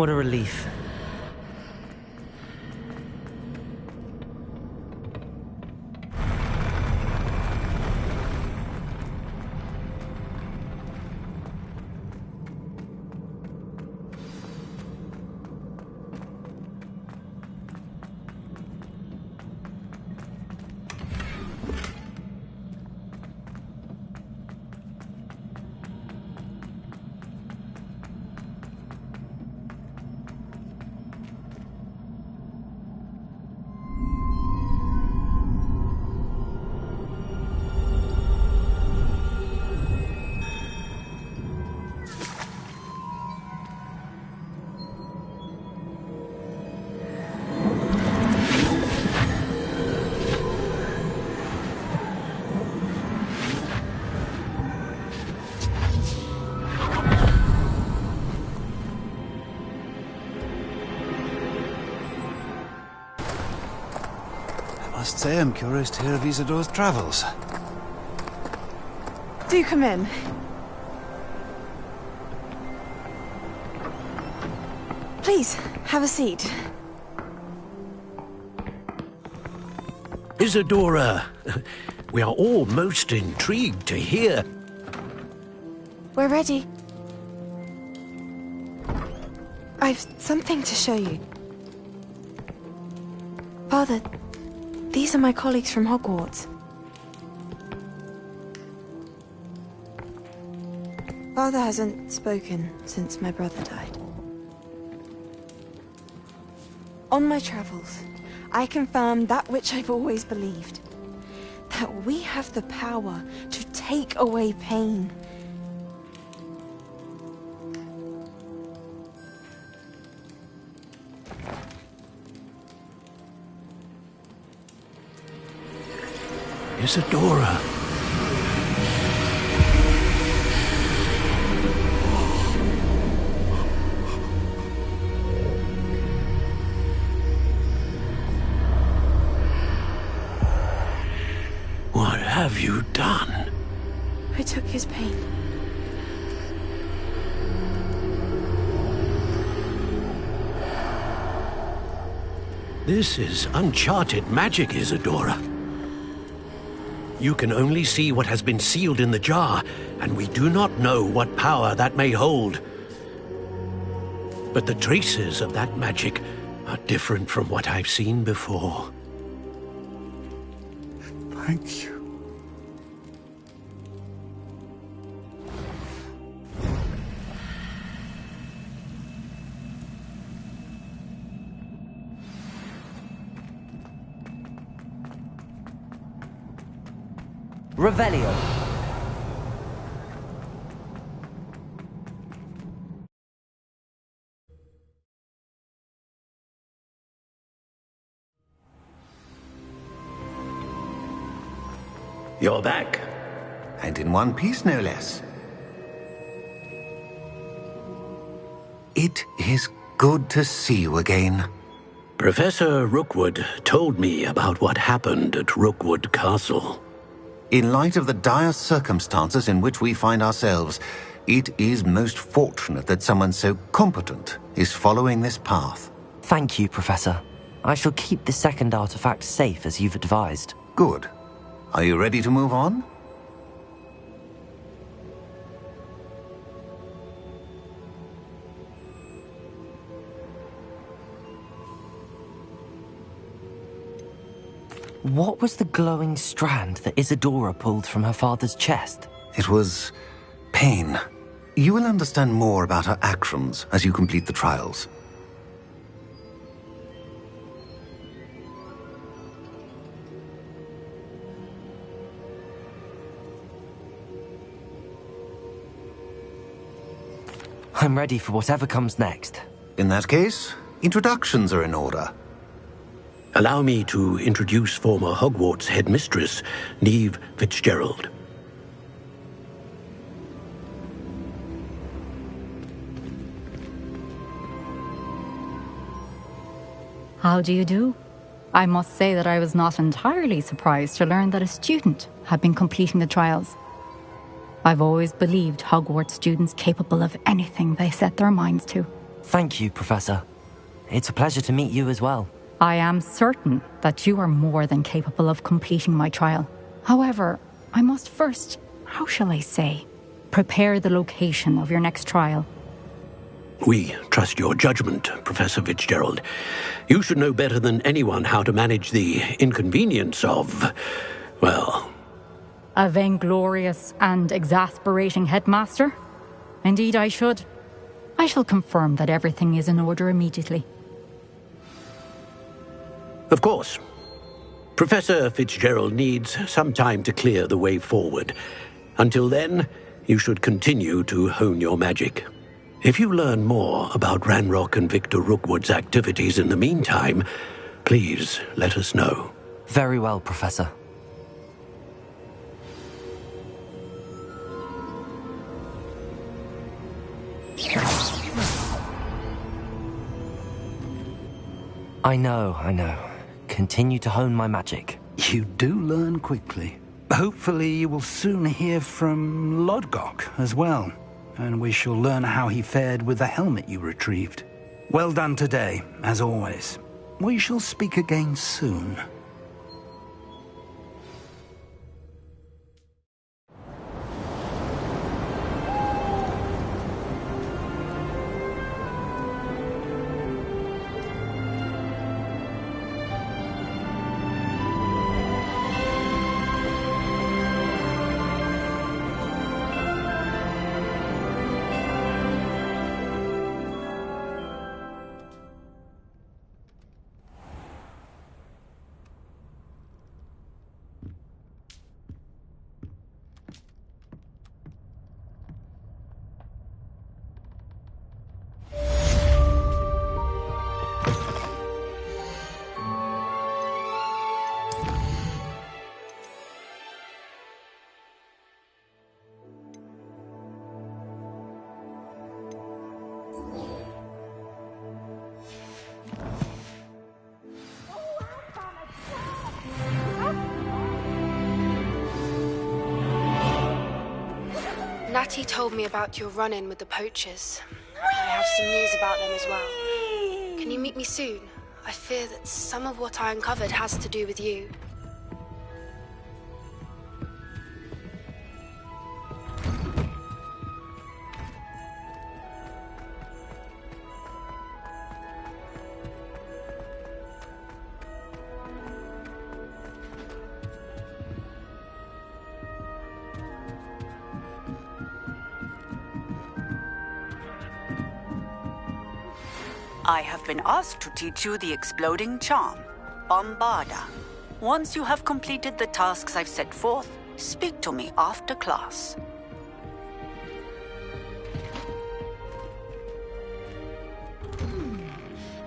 What a relief. I must say I'm curious to hear of Isadore's travels. Do come in. Please, have a seat. Isadora, we are all most intrigued to hear. We're ready. I've something to show you. Father, these are my colleagues from Hogwarts. Father hasn't spoken since my brother died. On my travels, I confirmed that which I've always believed. That we have the power to take away pain. Isadora. What have you done? I took his pain. This is uncharted magic, Isadora. You can only see what has been sealed in the jar, and we do not know what power that may hold. But the traces of that magic are different from what I've seen before. Thank you. Revelio. You're back. And in one piece, no less. It is good to see you again. Professor Rookwood told me about what happened at Rookwood Castle. In light of the dire circumstances in which we find ourselves, it is most fortunate that someone so competent is following this path. Thank you, Professor. I shall keep the second artifact safe as you've advised. Good. Are you ready to move on? What was the glowing strand that Isadora pulled from her father's chest? It was pain. You will understand more about her actions as you complete the trials. I'm ready for whatever comes next. In that case, introductions are in order. Allow me to introduce former Hogwarts headmistress, Neve Fitzgerald. How do you do? I must say that I was not entirely surprised to learn that a student had been completing the trials. I've always believed Hogwarts students capable of anything they set their minds to. Thank you, Professor. It's a pleasure to meet you as well. I am certain that you are more than capable of completing my trial. However, I must first, how shall I say, prepare the location of your next trial. We trust your judgment, Professor Fitzgerald. You should know better than anyone how to manage the inconvenience of, well... A vainglorious and exasperating headmaster? Indeed I should. I shall confirm that everything is in order immediately. Of course. Professor Fitzgerald needs some time to clear the way forward. Until then, you should continue to hone your magic. If you learn more about Ranrock and Victor Rookwood's activities in the meantime, please let us know. Very well, Professor. I know. Continue to hone my magic. You do learn quickly. Hopefully you will soon hear from Lodgok as well, and we shall learn how he fared with the helmet you retrieved. Well done today, as always. We shall speak again soon. Natty told me about your run-in with the poachers. I have some news about them as well. Can you meet me soon? I fear that some of what I uncovered has to do with you. I have been asked to teach you the exploding charm, Bombarda. Once you have completed the tasks I've set forth, speak to me after class.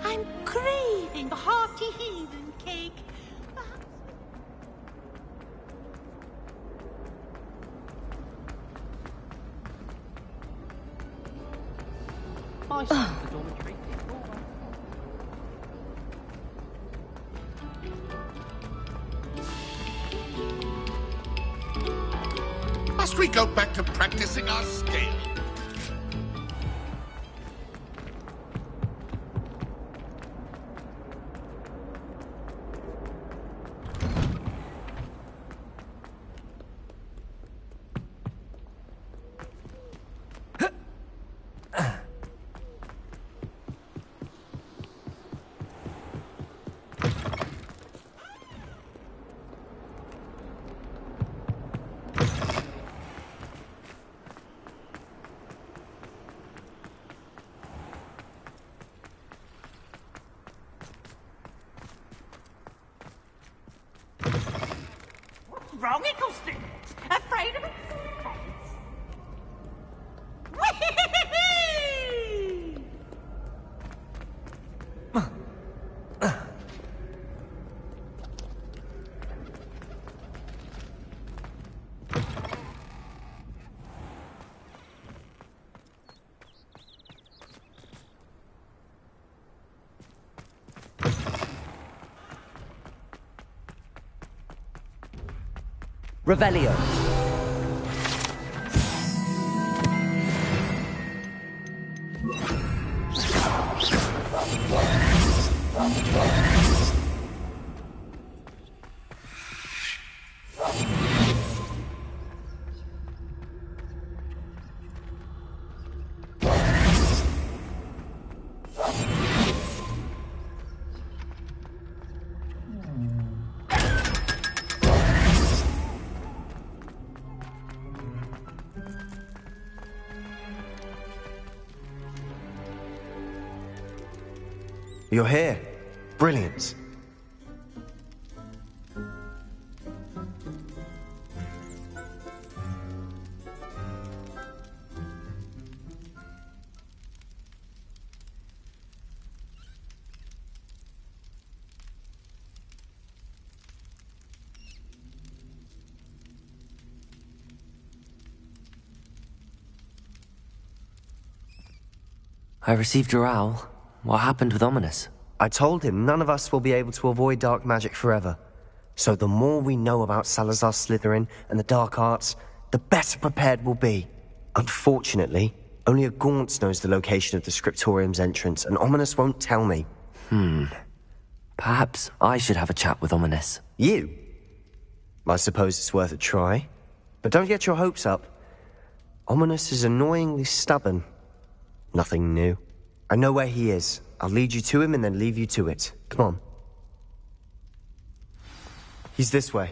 I'm craving a hearty heathen cake. Must we go back to practicing our scale? Wrong, Eccleston. Afraid of a Revelio. You're here. Brilliant. I received your owl. What happened with Ominous? I told him none of us will be able to avoid dark magic forever. So the more we know about Salazar Slytherin and the dark arts, the better prepared we'll be. Unfortunately, only a Gaunt knows the location of the Scriptorium's entrance, and Ominous won't tell me. Perhaps I should have a chat with Ominous. You? I suppose it's worth a try. But don't get your hopes up. Ominous is annoyingly stubborn. Nothing new. I know where he is. I'll lead you to him and then leave you to it. Come on. He's this way.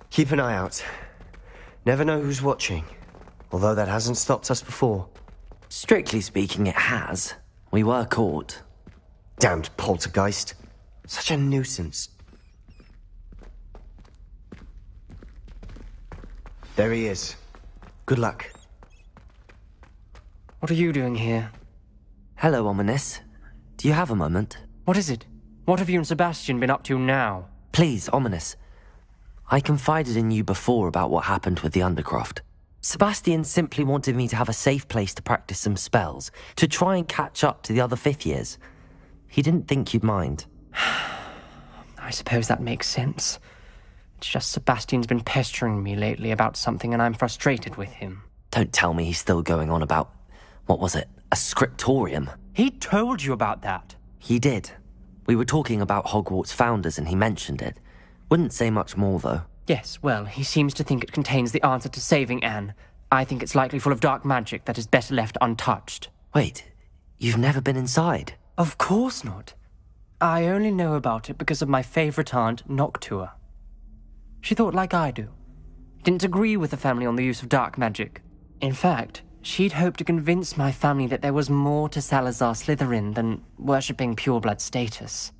Keep an eye out. Never know who's watching. Although that hasn't stopped us before. Strictly speaking, it has. We were caught. Damned poltergeist. Such a nuisance. There he is. Good luck. What are you doing here? Hello, Ominous. Do you have a moment? What is it? What have you and Sebastian been up to now? Please, Ominous. I confided in you before about what happened with the Undercroft. Sebastian simply wanted me to have a safe place to practice some spells, to try and catch up to the other fifth years. He didn't think you'd mind. I suppose that makes sense. It's just Sebastian's been pestering me lately about something and I'm frustrated with him. Don't tell me he's still going on about, what was it, a scriptorium? He told you about that. He did. We were talking about Hogwarts founders and he mentioned it. Wouldn't say much more, though. Yes, well, he seems to think it contains the answer to saving Anne. I think it's likely full of dark magic that is better left untouched. Wait, you've never been inside? Of course not. I only know about it because of my favourite aunt, Noctua. She thought like I do. Didn't agree with the family on the use of dark magic. In fact, she'd hoped to convince my family that there was more to Salazar Slytherin than worshipping pureblood status.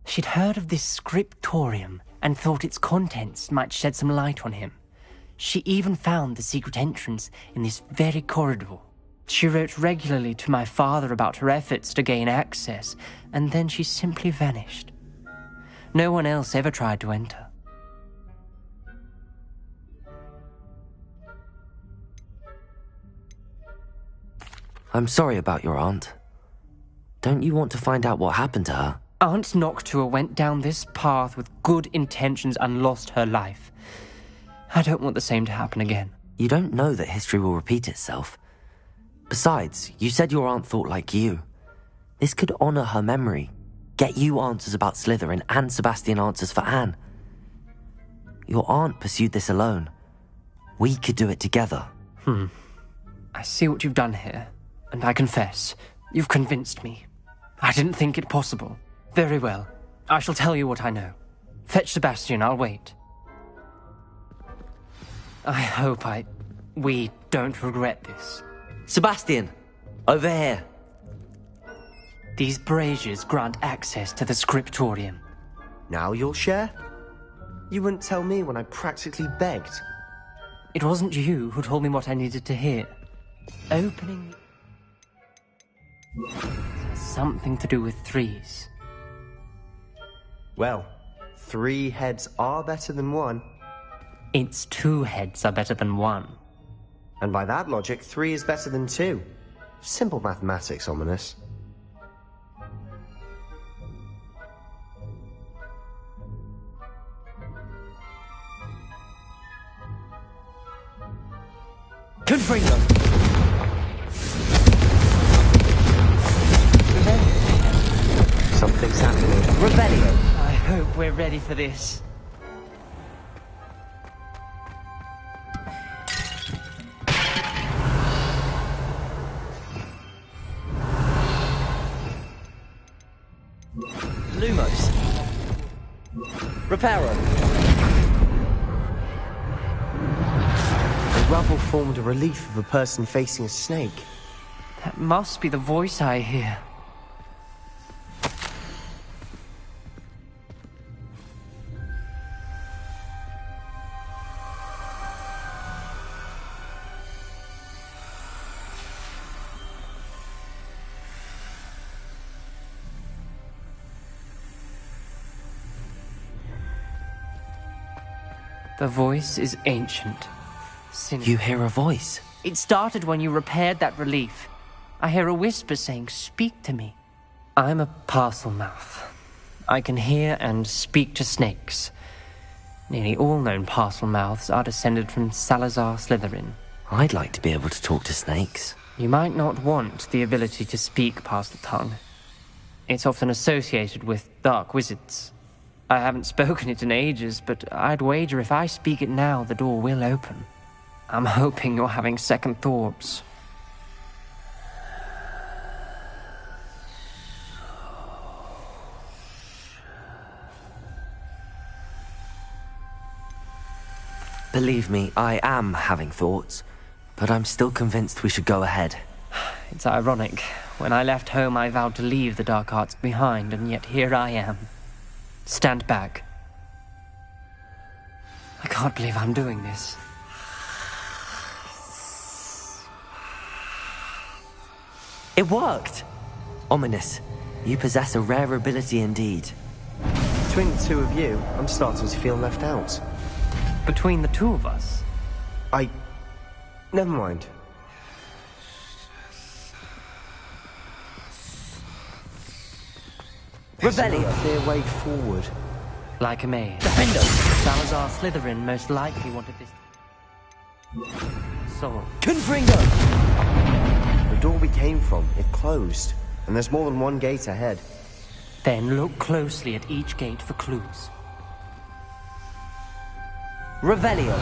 She'd heard of this scriptorium and thought its contents might shed some light on him. She even found the secret entrance in this very corridor. She wrote regularly to my father about her efforts to gain access, and then she simply vanished. No one else ever tried to enter. I'm sorry about your aunt. Don't you want to find out what happened to her? Aunt Noctua went down this path with good intentions and lost her life. I don't want the same to happen again. You don't know that history will repeat itself. Besides, you said your aunt thought like you. This could honor her memory, get you answers about Slytherin and Sebastian answers for Anne. Your aunt pursued this alone. We could do it together. I see what you've done here, and I confess, you've convinced me. I didn't think it possible. Very well. I shall tell you what I know. Fetch Sebastian, I'll wait. I hope we don't regret this. Sebastian! Over here! These braziers grant access to the scriptorium. Now you'll share? You wouldn't tell me when I practically begged. It wasn't you who told me what I needed to hear. Opening has something to do with threes. Well, 3 heads are better than 1. It's 2 heads are better than 1. And by that logic, 3 is better than 2. Simple mathematics, Ominous. Confringo! Something's happening. Revelio! I hope we're ready for this. Lumos. Reparo. The rubble formed a relief of a person facing a snake. That must be the voice I hear. The voice is ancient. You hear a voice? It started when you repaired that relief. I hear a whisper saying, "Speak to me." I'm a parcel mouth. I can hear and speak to snakes. Nearly all known parcel mouths are descended from Salazar Slytherin. I'd like to be able to talk to snakes. You might not want the ability to speak past the tongue. It's often associated with dark wizards. I haven't spoken it in ages, but I'd wager if I speak it now, the door will open. I'm hoping you're having second thoughts. Believe me, I am having thoughts, but I'm still convinced we should go ahead. It's ironic. When I left home, I vowed to leave the dark arts behind, and yet here I am. Stand back. I can't believe I'm doing this. It worked! Ominous. You possess a rare ability indeed. Between the two of you, I'm starting to feel left out. Between the two of us? Never mind. Revelio. No clear way forward. Like a maze. Defender! Salazar Slytherin most likely wanted this. So. Confringo! The door we came from, it closed. And there's more than one gate ahead. Then look closely at each gate for clues. Revelio!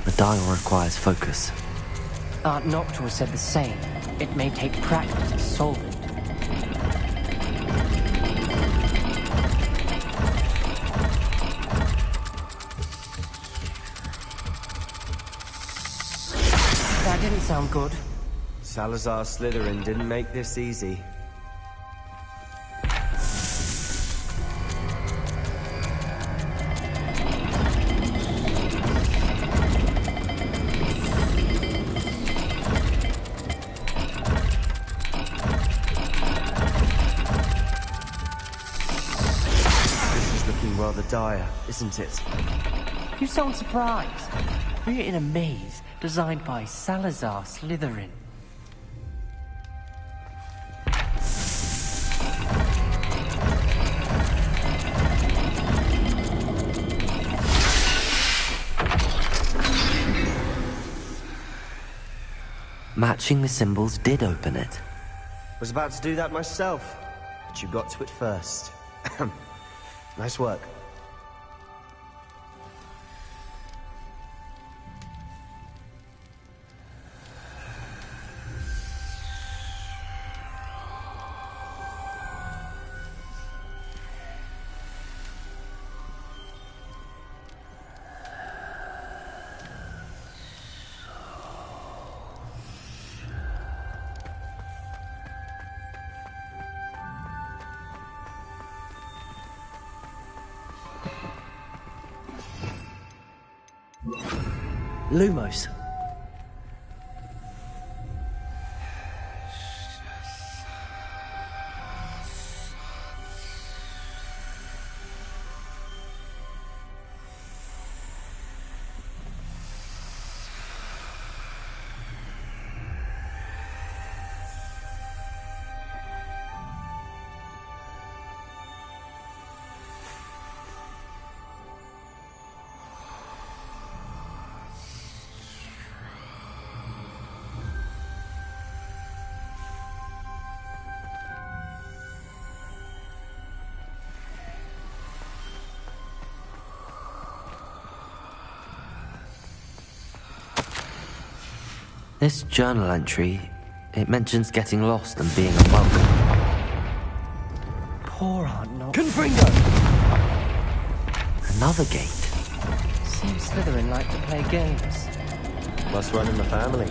The dial requires focus. Aunt Noctua said the same. It may take practice to solve it. That didn't sound good. Salazar Slytherin didn't make this easy. Rather dire, isn't it? You sound surprised. We're in a maze designed by Salazar Slytherin. Matching the symbols did open it. Was about to do that myself, but you got to it first. Nice work. Lumos. This journal entry, it mentions getting lost and being unwelcome. Poor Aunt Noct. Confringo! Another gate. Seems Slytherin like to play games. Must run in the family.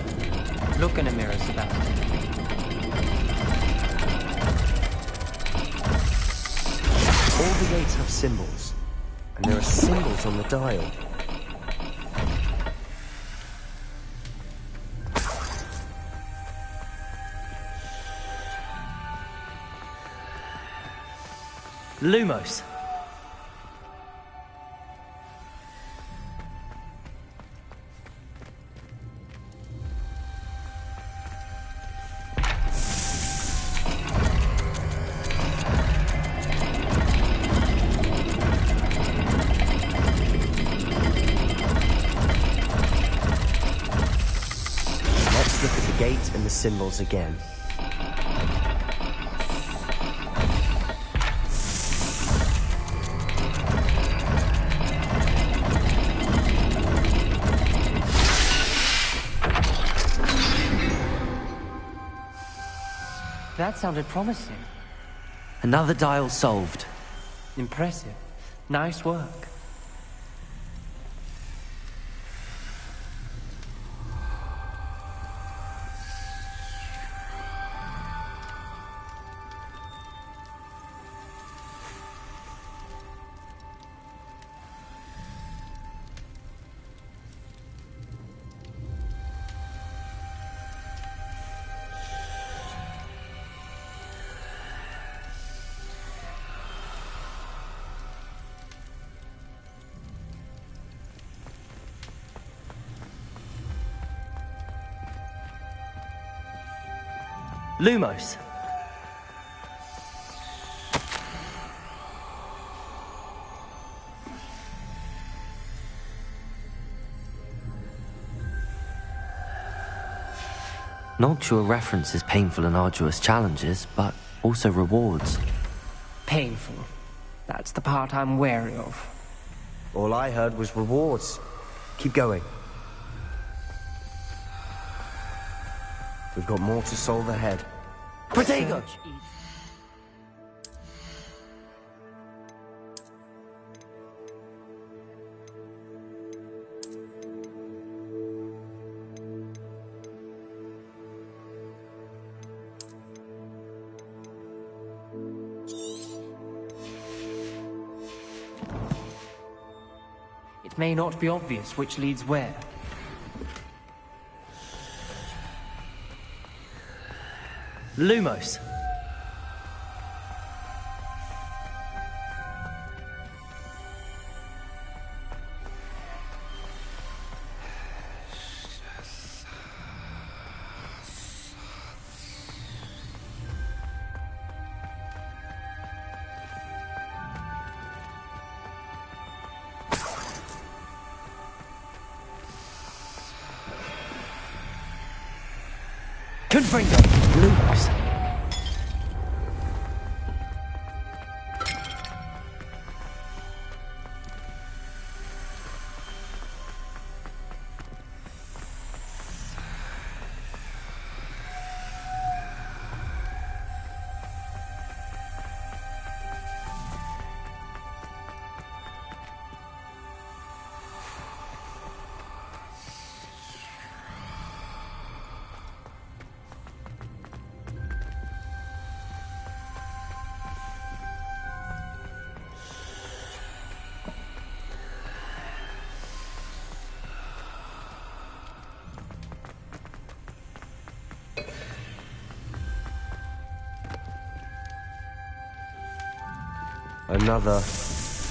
Look in a mirror, Sebastian. All the gates have symbols, and there are symbols on the dial. Lumos. Let's look at the gate and the symbols again. That sounded promising. Another dial solved. Impressive. Nice work. Lumos. Noctua references painful and arduous challenges, but also rewards. Painful. That's the part I'm wary of. All I heard was rewards. Keep going. We've got more to solve ahead. Protego! It may not be obvious which leads where. Lumos. Confringo. Lumos.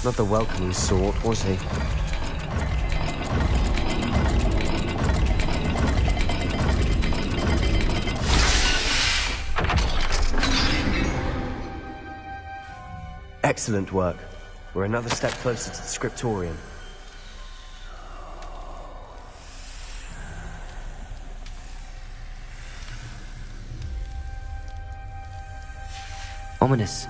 Not the welcoming sort, was he? Excellent work. We're another step closer to the scriptorium. Ominous.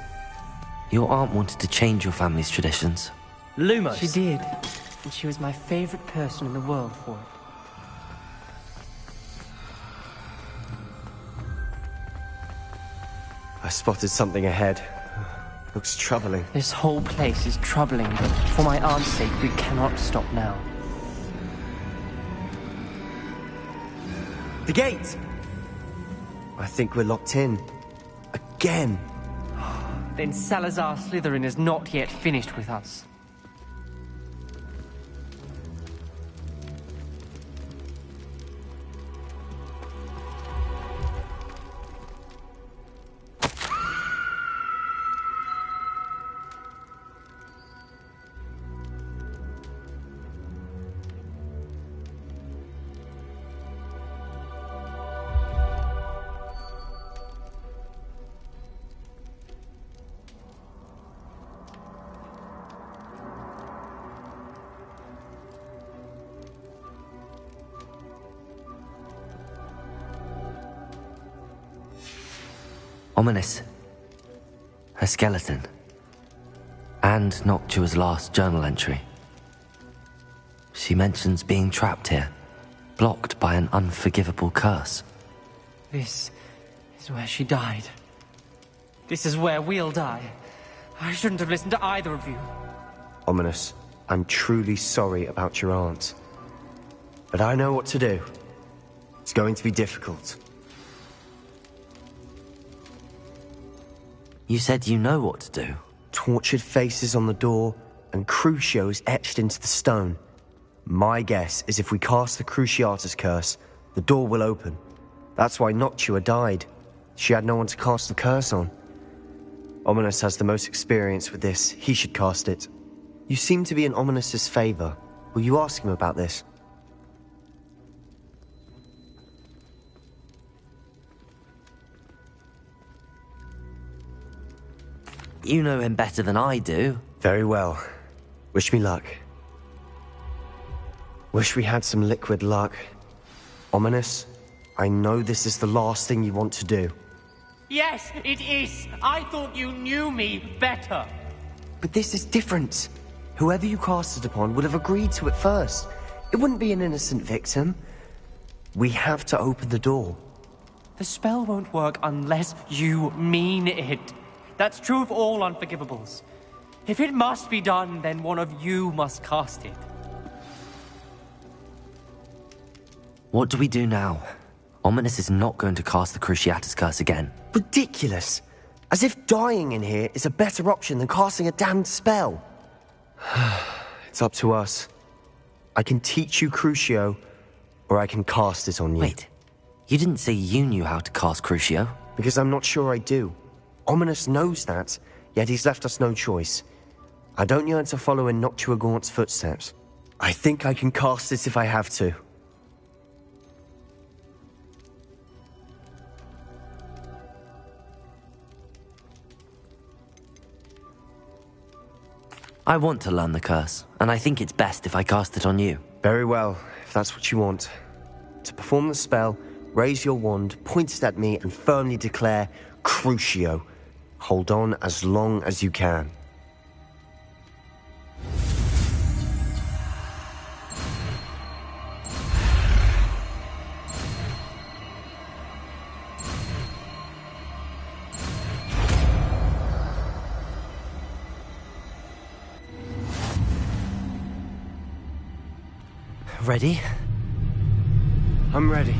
Your aunt wanted to change your family's traditions. Lumos. She did. And she was my favorite person in the world for it. spotted something ahead. Looks troubling. This whole place is troubling, but for my aunt's sake, we cannot stop now. The gate! I think we're locked in. Again. Then Salazar Slytherin is not yet finished with us. Ominous. Her skeleton. And Noctua's last journal entry. She mentions being trapped here, blocked by an unforgivable curse. This is where she died. This is where we'll die. I shouldn't have listened to either of you. Ominous, I'm truly sorry about your aunt. But I know what to do. It's going to be difficult. You said you know what to do. Tortured faces on the door, and Crucios etched into the stone. My guess is if we cast the Cruciatus curse, the door will open. That's why Noctua died. She had no one to cast the curse on. Ominous has the most experience with this. He should cast it. You seem to be in Ominous's favor. Will you ask him about this? You know him better than I do. Very well. Wish me luck. Wish we had some liquid luck. Ominous, I know this is the last thing you want to do. Yes, it is. I thought you knew me better. But this is different. Whoever you cast it upon would have agreed to it first. It wouldn't be an innocent victim. We have to open the door. The spell won't work unless you mean it. That's true of all unforgivables. If it must be done, then one of you must cast it. What do we do now? Ominous is not going to cast the Cruciatus curse again. Ridiculous. As if dying in here is a better option than casting a damned spell. It's up to us. I can teach you Crucio, or I can cast it on you. Wait, you didn't say you knew how to cast Crucio? Because I'm not sure I do. Ominous knows that, yet he's left us no choice. I don't yearn to follow in Noctua Gaunt's footsteps. I think I can cast it if I have to. I want to learn the curse, and I think it's best if I cast it on you. Very well, if that's what you want. To perform the spell, raise your wand, point it at me, and firmly declare, Crucio. Hold on as long as you can. Ready? I'm ready.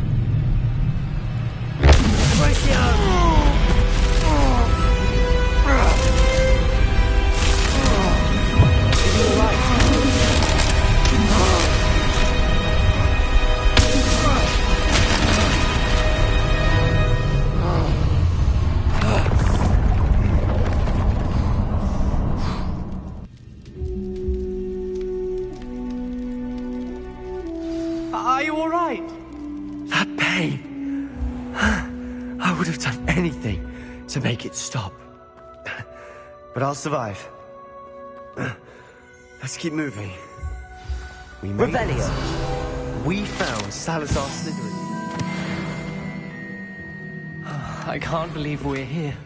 Are you all right? That pain. I would have done anything to make it stop. But I'll survive. Let's keep moving. We made it. We found Salazar Slytherin. I can't believe we're here.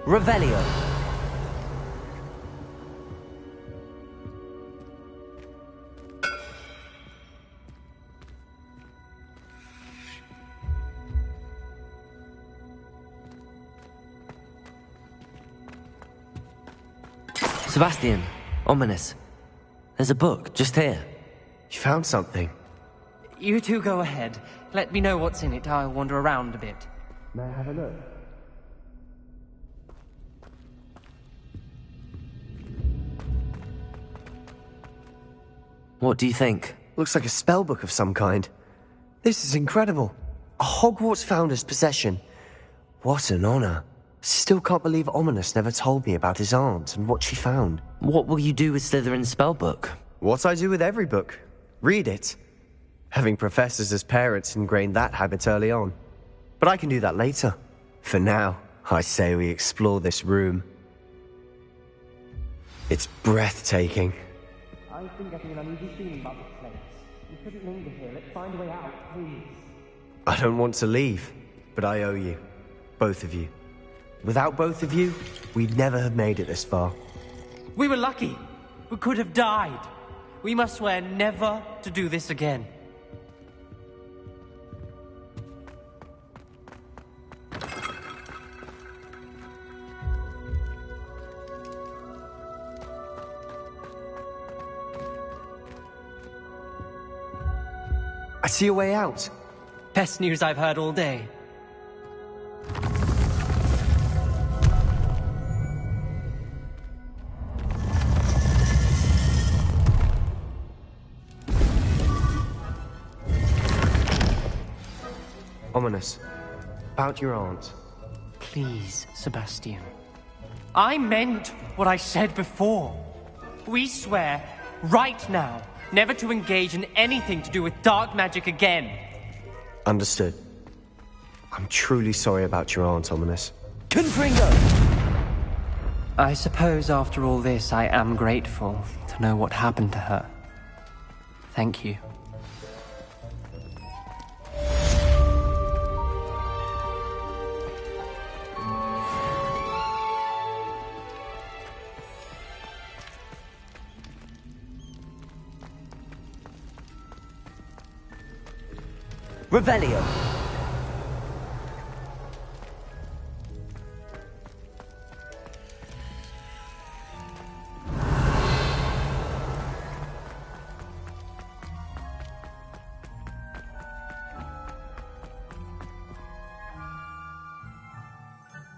Revelio. Sebastian, ominous. There's a book just here. You found something? You two go ahead. Let me know what's in it. I'll wander around a bit. May I have a look? What do you think? Looks like a spellbook of some kind. This is incredible. A Hogwarts founder's possession. What an honor. Still can't believe Ominous never told me about his aunt and what she found. What will you do with Slytherin's spellbook? What I do with every book. Read it. Having professors as parents ingrained that habit early on. But I can do that later. For now, I say we explore this room. It's breathtaking. I've been getting an uneasy feeling about this place. We couldn't linger here. Let's find a way out, please. I don't want to leave, but I owe you. Both of you. Without both of you, we'd never have made it this far. We were lucky. We could have died. We must swear never to do this again. I see a way out. Best news I've heard all day. Ominous. About your aunt. Please, Sebastian. I meant what I said before. We swear, right now, never to engage in anything to do with dark magic again. Understood. I'm truly sorry about your aunt, Ominous. Confringo! I suppose after all this, I am grateful to know what happened to her. Thank you. Revelio.